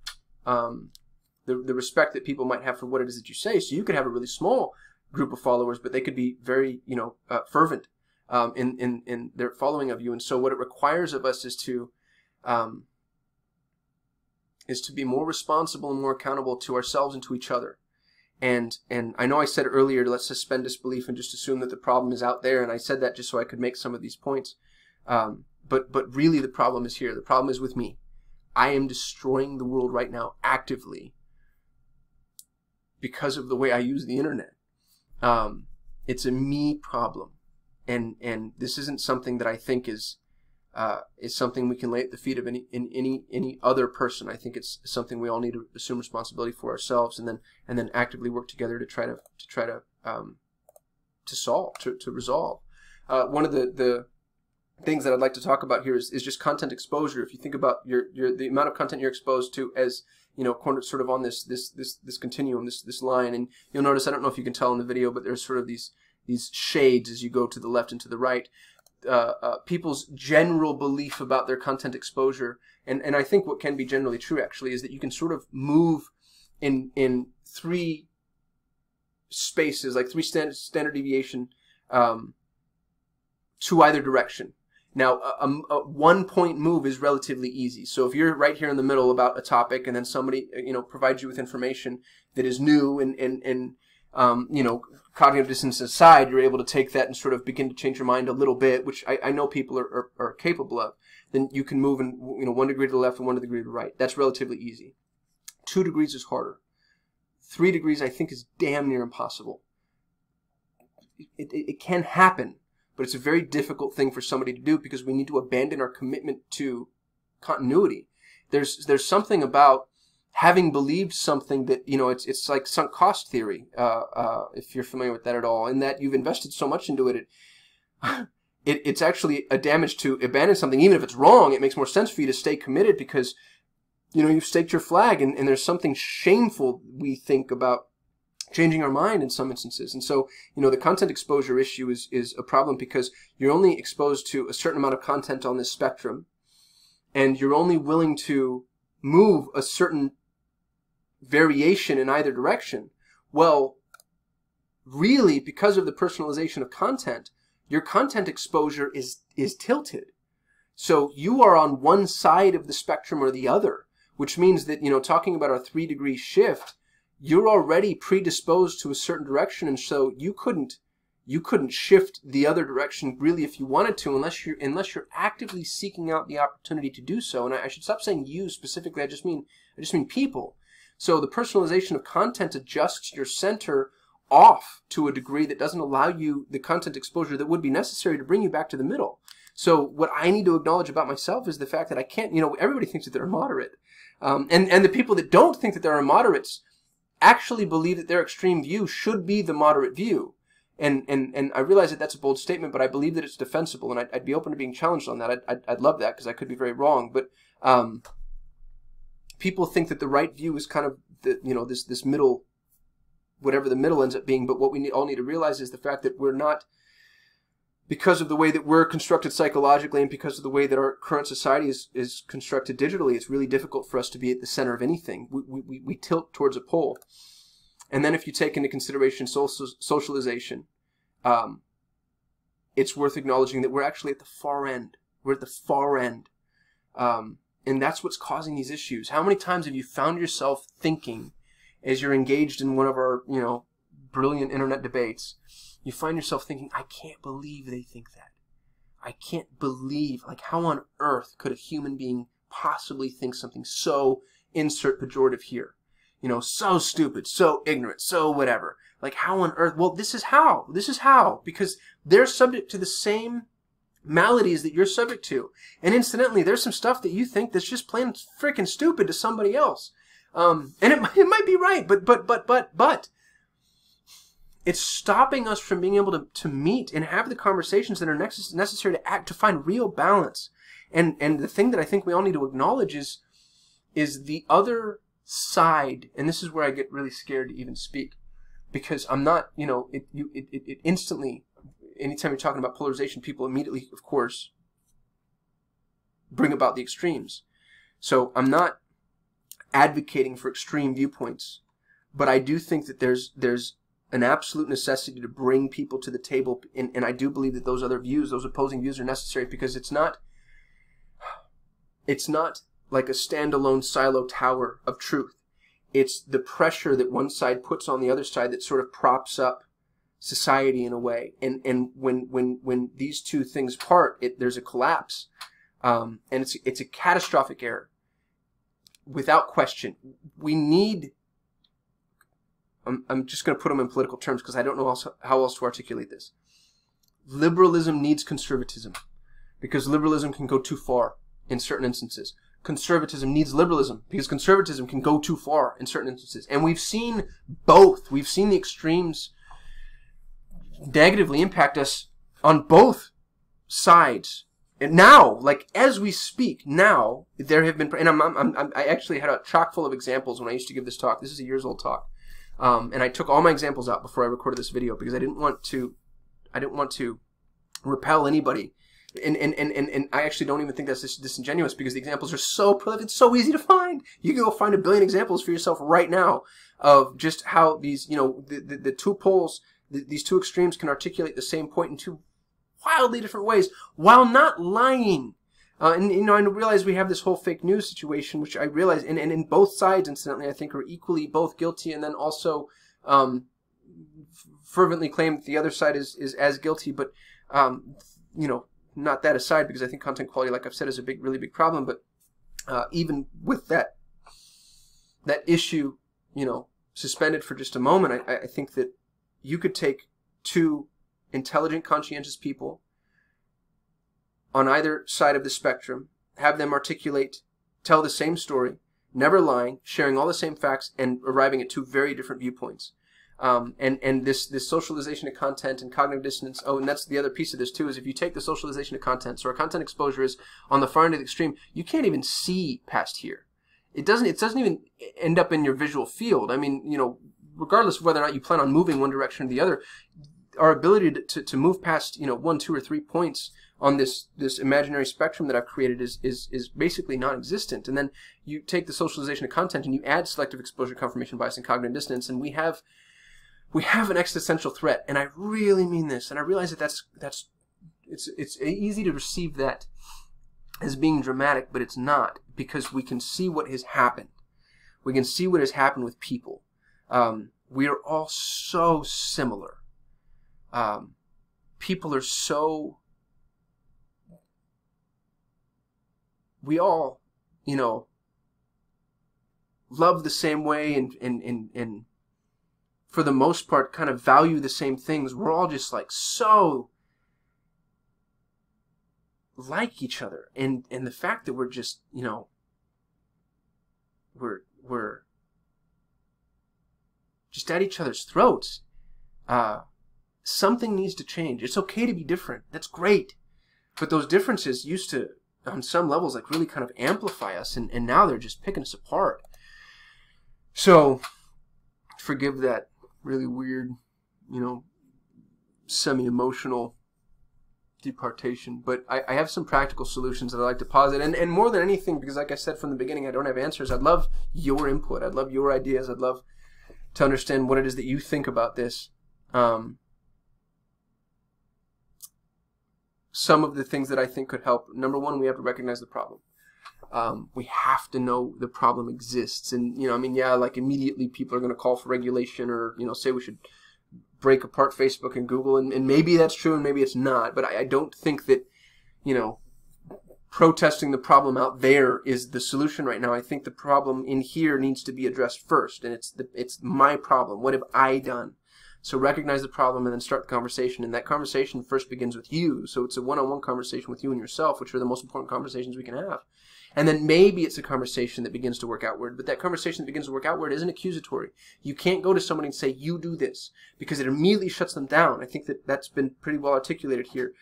respect that people might have for what it is that you say. So you could have a really small group of followers, but they could be very, you know, fervent in their following of you. And so what it requires of us is to be more responsible and more accountable to ourselves and to each other. And I know I said earlier, let's suspend disbelief and just assume that the problem is out there. And I said that just so I could make some of these points. But really the problem is here. The problem is with me. I am destroying the world right now actively because of the way I use the internet. It's a me problem. And this isn't something that I think is something we can lay at the feet of any other person. I think it's something we all need to assume responsibility for ourselves, and then actively work together to try to resolve. One of the things that I'd like to talk about here is just content exposure. If you think about the amount of content you're exposed to as, you know, sort of on this continuum, this line, and you'll notice, I don't know if you can tell in the video, but there's sort of these shades as you go to the left and to the right. People's general belief about their content exposure, and I think what can be generally true actually is that you can sort of move in 3 spaces, like 3 standard deviation to either direction. Now, a 1-point move is relatively easy. So if you're right here in the middle about a topic, and then somebody, you know, provides you with information that is new and you know, cognitive dissonance aside, you're able to take that and sort of begin to change your mind a little bit, which I know people are capable of. Then you can move in, you know, 1 degree to the left and 1 degree to the right. That's relatively easy. 2 degrees is harder. 3 degrees, I think, is damn near impossible. It can happen, but it's a very difficult thing for somebody to do, because we need to abandon our commitment to continuity. There's something about having believed something that, you know, it's like sunk cost theory, if you're familiar with that at all, in that you've invested so much into it, it's actually a damage to abandon something. Even if it's wrong, it makes more sense for you to stay committed, because, you know, you've staked your flag, and there's something shameful, we think, about changing our mind in some instances. And so, you know, the content exposure issue is a problem, because you're only exposed to a certain amount of content on this spectrum, and you're only willing to move a certain variation in either direction. Well, really, because of the personalization of content, your content exposure is tilted. So you are on one side of the spectrum or the other, which means that, you know, talking about our 3-degree shift, you're already predisposed to a certain direction, and so you couldn't shift the other direction really if you wanted to, unless you're actively seeking out the opportunity to do so. And I should stop saying you specifically. I just mean people. So the personalization of content adjusts your center off to a degree that doesn't allow you the content exposure that would be necessary to bring you back to the middle. So what I need to acknowledge about myself is the fact that I can't, everybody thinks that they're moderate. And the people that don't think that there are moderates actually believe that their extreme view should be the moderate view. And I realize that that's a bold statement, but I believe that it's defensible, and I'd be open to being challenged on that. I'd love that, because I could be very wrong. But people think that the right view is kind of this middle, whatever the middle ends up being. But what we all need to realize is the fact that we're not, because of the way that we're constructed psychologically and because of the way that our current society is constructed digitally, it's really difficult for us to be at the center of anything. We tilt towards a pole. And then if you take into consideration socialization, it's worth acknowledging that we're actually at the far end. We're at the far end. And that's what's causing these issues. How many times have you found yourself thinking, as you're engaged in one of our, brilliant internet debates, you find yourself thinking, I can't believe they think that. I can't believe, how on earth could a human being possibly think something so, insert pejorative here, so stupid, so ignorant, so whatever. How on earth? Well, this is how. This is how. Because they're subject to the same maladies that you're subject to. And incidentally, there's some stuff that you think that's just plain freaking stupid to somebody else. And it might be right, but it's stopping us from being able to meet and have the conversations that are necessary to find real balance. And the thing that I think we all need to acknowledge is the other side, and this is where I get really scared to even speak, because I'm not, it instantly, anytime you're talking about polarization, people immediately, of course, bring about the extremes. So I'm not advocating for extreme viewpoints, but I do think that there's an absolute necessity to bring people to the table, and I do believe that those other views, those opposing views, are necessary, because it's not like a standalone silo tower of truth. It's the pressure that one side puts on the other side that sort of props up society in a way. And when these two things part, there's a collapse, and it's a catastrophic error, without question. We need. I'm just going to put them in political terms because I don't know how else to articulate this. Liberalism needs conservatism, because liberalism can go too far in certain instances. Conservatism needs liberalism, because conservatism can go too far in certain instances. And we've seen both. We've seen the extremes negatively impact us on both sides. And now, as we speak, now there have been, and I actually had a chock full of examples when I used to give this talk. This is a years old talk. And I took all my examples out before I recorded this video, because I didn't want to repel anybody. And I actually don't even think that's disingenuous, because the examples are so prolific. It's so easy to find. You can go find a billion examples for yourself right now of just how these, the two poles, these two extremes can articulate the same point in two wildly different ways while not lying. And I realize we have this whole fake news situation, which I realize, and in both sides, incidentally, I think are equally both guilty, and then also fervently claim that the other side is as guilty. But not that aside, because I think content quality, like I've said, is a really big problem. But even with that issue, suspended for just a moment, I think that you could take two intelligent, conscientious people on either side of the spectrum, have them tell the same story, never lying, sharing all the same facts, and arriving at two very different viewpoints. And this socialization of content and cognitive dissonance. Oh, and that's the other piece of this too, is if you take the socialization of content, so our content exposure is on the far end of the extreme, you can't even see past here. It doesn't even end up in your visual field. I mean, regardless of whether or not you plan on moving one direction or the other, our ability to move past 1, 2, or 3 points on this imaginary spectrum that I've created is basically non-existent. And then you take the socialization of content and you add selective exposure, confirmation bias, and cognitive dissonance, and we have an existential threat. And I really mean this, and I realize that it's easy to receive that as being dramatic, but it's not, because we can see what has happened. We can see what has happened with people. We are all so similar. People are so, we all, you know, love the same way and for the most part kind of value the same things. We're all just like so like each other, and the fact that we're just, you know, we're just at each other's throats. Something needs to change. It's okay to be different. That's great. But those differences used to, on some levels, like really kind of amplify us, and now they're just picking us apart. So, forgive that really weird, you know, semi-emotional departation, but I have some practical solutions that I'd like to posit, and more than anything, because like I said from the beginning, I don't have answers. I'd love your input. I'd love your ideas. I'd love to understand what it is that you think about this. Some of the things that I think could help. Number one, we have to recognize the problem. We have to know the problem exists, and you know, I mean, yeah, like immediately people are going to call for regulation, or you know, say we should break apart Facebook and Google, and maybe that's true and maybe it's not, but I don't think that, you know, protesting the problem out there is the solution right now. I think the problem in here needs to be addressed first, and it's my problem. What have I done? So recognize the problem and then start the conversation, and that conversation first begins with you. So it's a one-on-one conversation with you and yourself, which are the most important conversations we can have. And then maybe it's a conversation that begins to work outward, but that conversation that begins to work outward isn't accusatory. You can't go to somebody and say, you do this, because it immediately shuts them down. I think that that's been pretty well articulated here.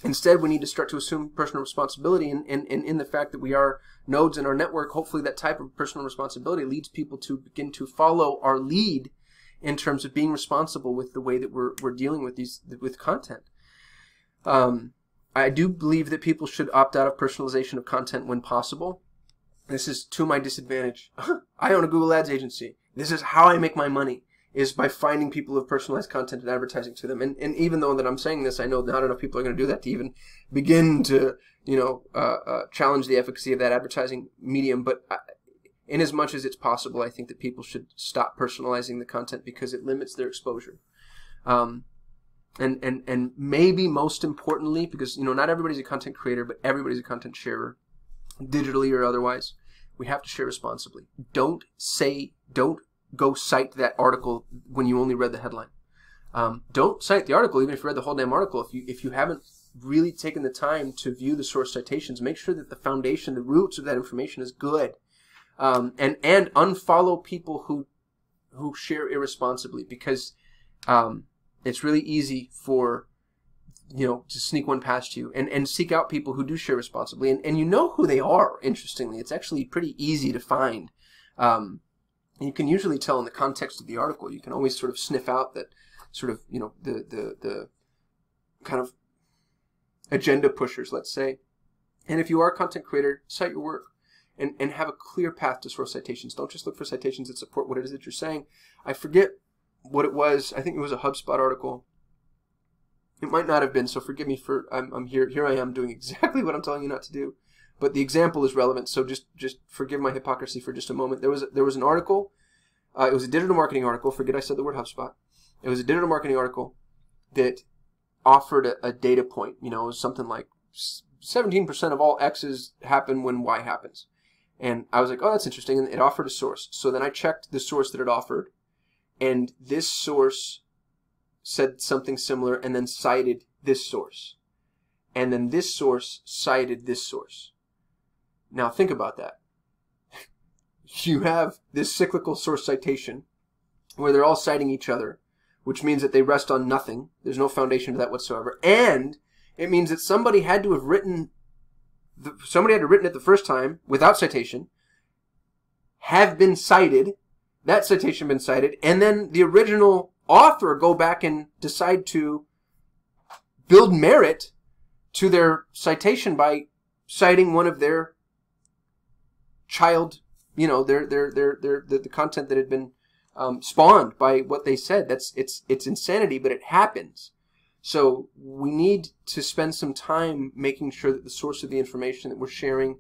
Instead, we need to start to assume personal responsibility, and in the fact that we are nodes in our network, hopefully that type of personal responsibility leads people to begin to follow our lead in terms of being responsible with the way that we're dealing with content. I do believe that people should opt out of personalization of content when possible. This is to my disadvantage. I own a Google Ads agency. This is how I make my money, is by finding people who have personalized content and advertising to them. And even though that I'm saying this, I know not enough people are going to do that to even begin to, you know, challenge the efficacy of that advertising medium. But in as much as it's possible, I think that people should stop personalizing the content because it limits their exposure. And maybe most importantly, because, you know, not everybody's a content creator, but everybody's a content sharer, digitally or otherwise, we have to share responsibly. Don't go cite that article when you only read the headline. Don't cite the article even if you read the whole damn article. If you haven't really taken the time to view the source citations, make sure that the foundation, the roots of that information is good. And unfollow people who share irresponsibly, because it's really easy for, you know, to sneak one past you, and seek out people who do share responsibly, and you know who they are. Interestingly, it's actually pretty easy to find. You can usually tell in the context of the article. You can always sort of sniff out that sort of, you know, the kind of agenda pushers, let's say. And if you are a content creator, cite your work. And have a clear path to source citations. Don't just look for citations that support what it is that you're saying. I forget what it was. I think it was a HubSpot article. It might not have been, so forgive me for, I'm here I am doing exactly what I'm telling you not to do. But the example is relevant, so just forgive my hypocrisy for just a moment. There was an article, it was a digital marketing article, forget I said the word HubSpot. It was a digital marketing article that offered a data point, you know, something like 17% of all X's happen when Y happens. And I was like, oh, that's interesting, and it offered a source. So then I checked the source that it offered, and this source said something similar and then cited this source. And then this source cited this source. Now think about that. You have this cyclical source citation where they're all citing each other, which means that they rest on nothing. There's no foundation to that whatsoever. And it means that somebody had to have written it the first time without citation, have been cited, that citation been cited, and then the original author go back and decide to build merit to their citation by citing one of their child, you know, the content that had been spawned by what they said. It's insanity, but it happens. So we need to spend some time making sure that the source of the information that we're sharing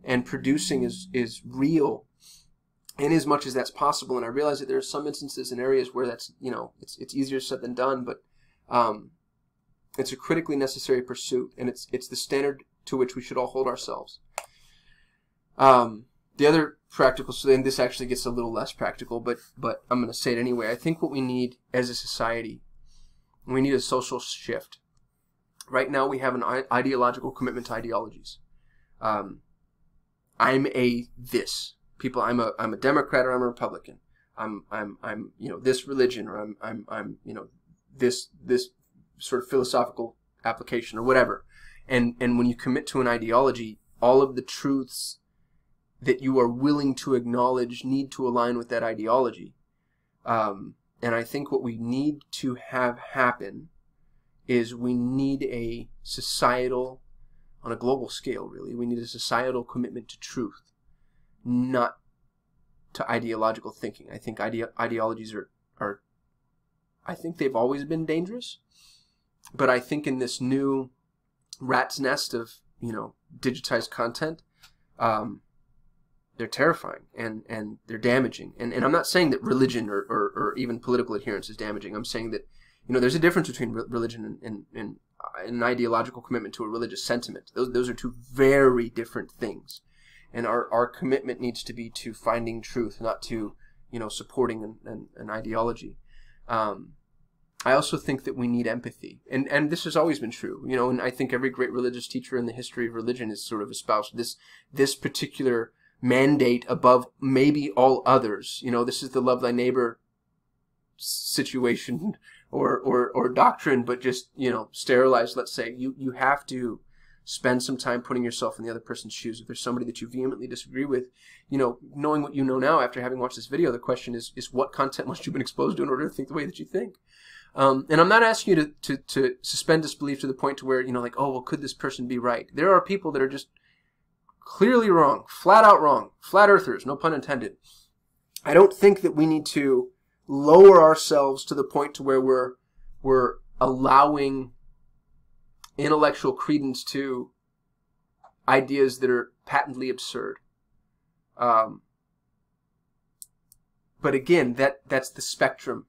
and producing is real. in as much as that's possible. And I realize that there are some instances and areas where that's, you know, it's easier said than done, but it's a critically necessary pursuit, and it's the standard to which we should all hold ourselves. The other practical, and this actually gets a little less practical, but I'm going to say it anyway. I think what we need as a society, we need a social shift. Right now we have an ideological commitment to ideologies. I'm a this. People, I'm a Democrat or I'm a Republican. I'm you know, this religion, or I'm you know, this sort of philosophical application or whatever. And when you commit to an ideology, all of the truths that you are willing to acknowledge need to align with that ideology. And I think what we need to have happen is we need a societal, on a global scale really, we need a societal commitment to truth, not to ideological thinking. I think ideologies are I think they've always been dangerous, but I think in this new rat's nest of, you know, digitized content, they're terrifying and they're damaging. And I'm not saying that religion or even political adherence is damaging. I'm saying that, you know, there's a difference between religion and an ideological commitment to a religious sentiment. Those are two very different things. And our commitment needs to be to finding truth, not to, you know, supporting an ideology. I also think that we need empathy, and this has always been true, you know, and I think every great religious teacher in the history of religion has sort of espoused this particular mandate above maybe all others. You know, this is the love thy neighbor situation or doctrine, but just, you know, sterilized. Let's say you have to spend some time putting yourself in the other person's shoes. If there's somebody that you vehemently disagree with, you know, knowing what you know now after having watched this video, the question is what content must you have been exposed to in order to think the way that you think? And I'm not asking you to suspend disbelief to the point to where, you know, like, oh, well, could this person be right? There are people that are just clearly wrong, flat out wrong, flat earthers, no pun intended. I don't think that we need to lower ourselves to the point to where we're allowing intellectual credence to ideas that are patently absurd. But again, that's the spectrum.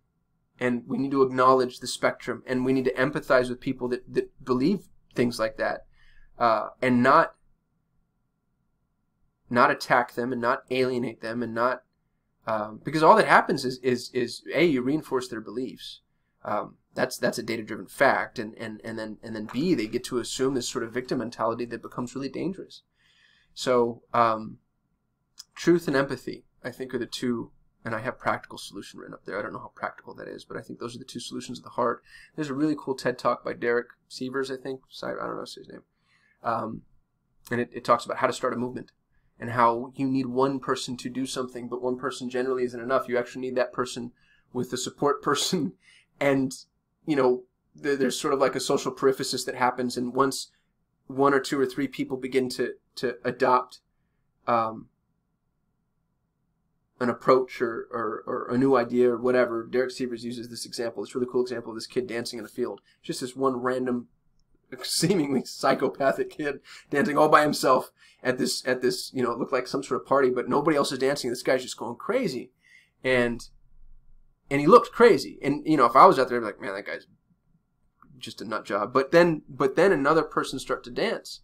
And we need to acknowledge the spectrum, and we need to empathize with people that believe things like that, and not attack them, and not alienate them, and not because all that happens is A, you reinforce their beliefs. That's a data-driven fact, and then B, they get to assume this sort of victim mentality that becomes really dangerous. So truth and empathy, I think, are the two. And I have practical solution written up there. I don't know how practical that is, but I think those are the two solutions of the heart. There's a really cool TED Talk by Derek Sievers, I think. I don't know his name. And it talks about how to start a movement and how you need one person to do something, but one person generally isn't enough. You actually need that person with the support person. And, you know, there's sort of like a social periphrasis that happens. And once one or two or three people begin to adopt an approach or a new idea or whatever. Derek Sievers uses this example, this really cool example of this kid dancing in a field. Just this one random, seemingly psychopathic kid dancing all by himself at this, you know, it looked like some sort of party, but nobody else is dancing. This guy's just going crazy. And he looked crazy. And, you know, if I was out there, I'd be like, man, that guy's just a nut job. But then another person started to dance.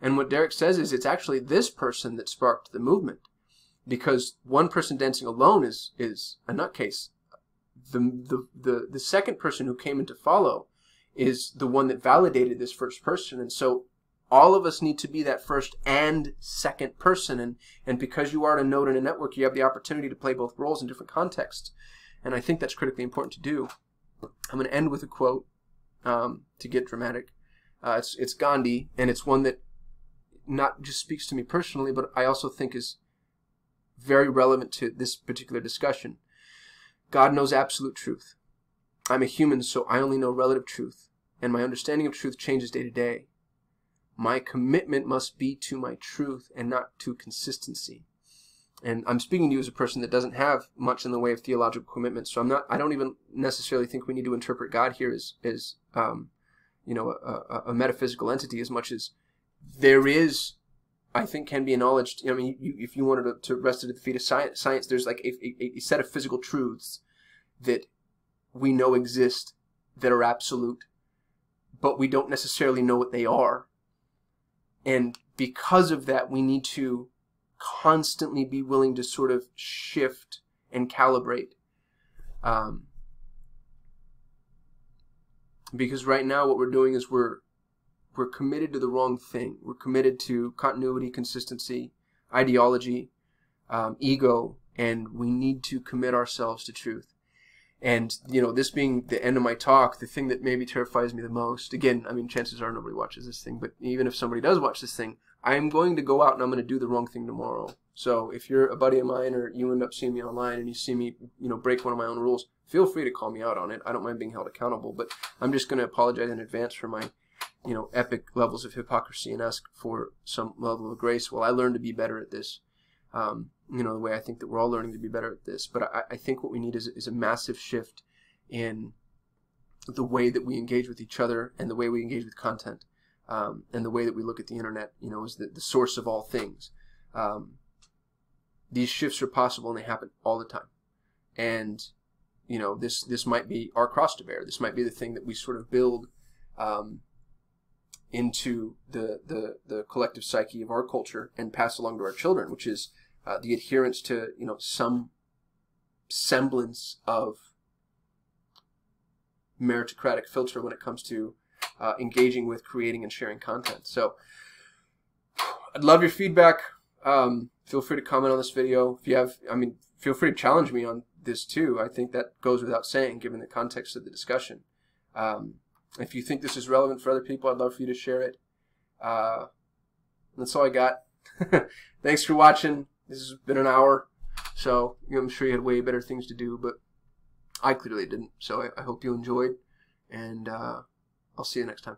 And what Derek says is it's actually this person that sparked the movement. Because one person dancing alone is a nutcase. The second person who came in to follow is the one that validated this first person. And so all of us need to be that first and second person. And because you are a node in a network, you have the opportunity to play both roles in different contexts. And I think that's critically important to do. I'm going to end with a quote to get dramatic. It's Gandhi, and it's one that not just speaks to me personally, but I also think is very relevant to this particular discussion. God knows absolute truth. I'm a human, so I only know relative truth, and my understanding of truth changes day to day. My commitment must be to my truth and not to consistency. And I'm speaking to you as a person that doesn't have much in the way of theological commitment, so I don't even necessarily think we need to interpret God here as you know, a metaphysical entity, as much as there is I think can be acknowledged. I mean, if you wanted to rest it at the feet of science, there's like a set of physical truths that we know exist that are absolute, but we don't necessarily know what they are. And because of that, we need to constantly be willing to sort of shift and calibrate. Because right now what we're doing is we're committed to the wrong thing. We're committed to continuity, consistency, ideology, ego, and we need to commit ourselves to truth. And, you know, this being the end of my talk, the thing that maybe terrifies me the most, again, I mean, chances are nobody watches this thing, but even if somebody does watch this thing, I am going to go out and I'm going to do the wrong thing tomorrow. So if you're a buddy of mine or you end up seeing me online and you see me, you know, break one of my own rules, feel free to call me out on it. I don't mind being held accountable, but I'm just going to apologize in advance for my, you know, epic levels of hypocrisy and ask for some level of grace while I learn to be better at this. You know, the way I think that we're all learning to be better at this. But I think what we need is a massive shift in the way that we engage with each other and the way we engage with content, and the way that we look at the internet, you know, as the source of all things. These shifts are possible and they happen all the time. And, you know, this might be our cross to bear. This might be the thing that we sort of build into the collective psyche of our culture and pass along to our children, which is the adherence to, you know, some semblance of meritocratic filter when it comes to engaging with, creating, and sharing content. So I'd love your feedback. Feel free to comment on this video. If you have, I mean, feel free to challenge me on this too. I think that goes without saying, given the context of the discussion. If you think this is relevant for other people, I'd love for you to share it. That's all I got. Thanks for watching. This has been an hour, so I'm sure you had way better things to do, but I clearly didn't. So I hope you enjoyed, and I'll see you next time.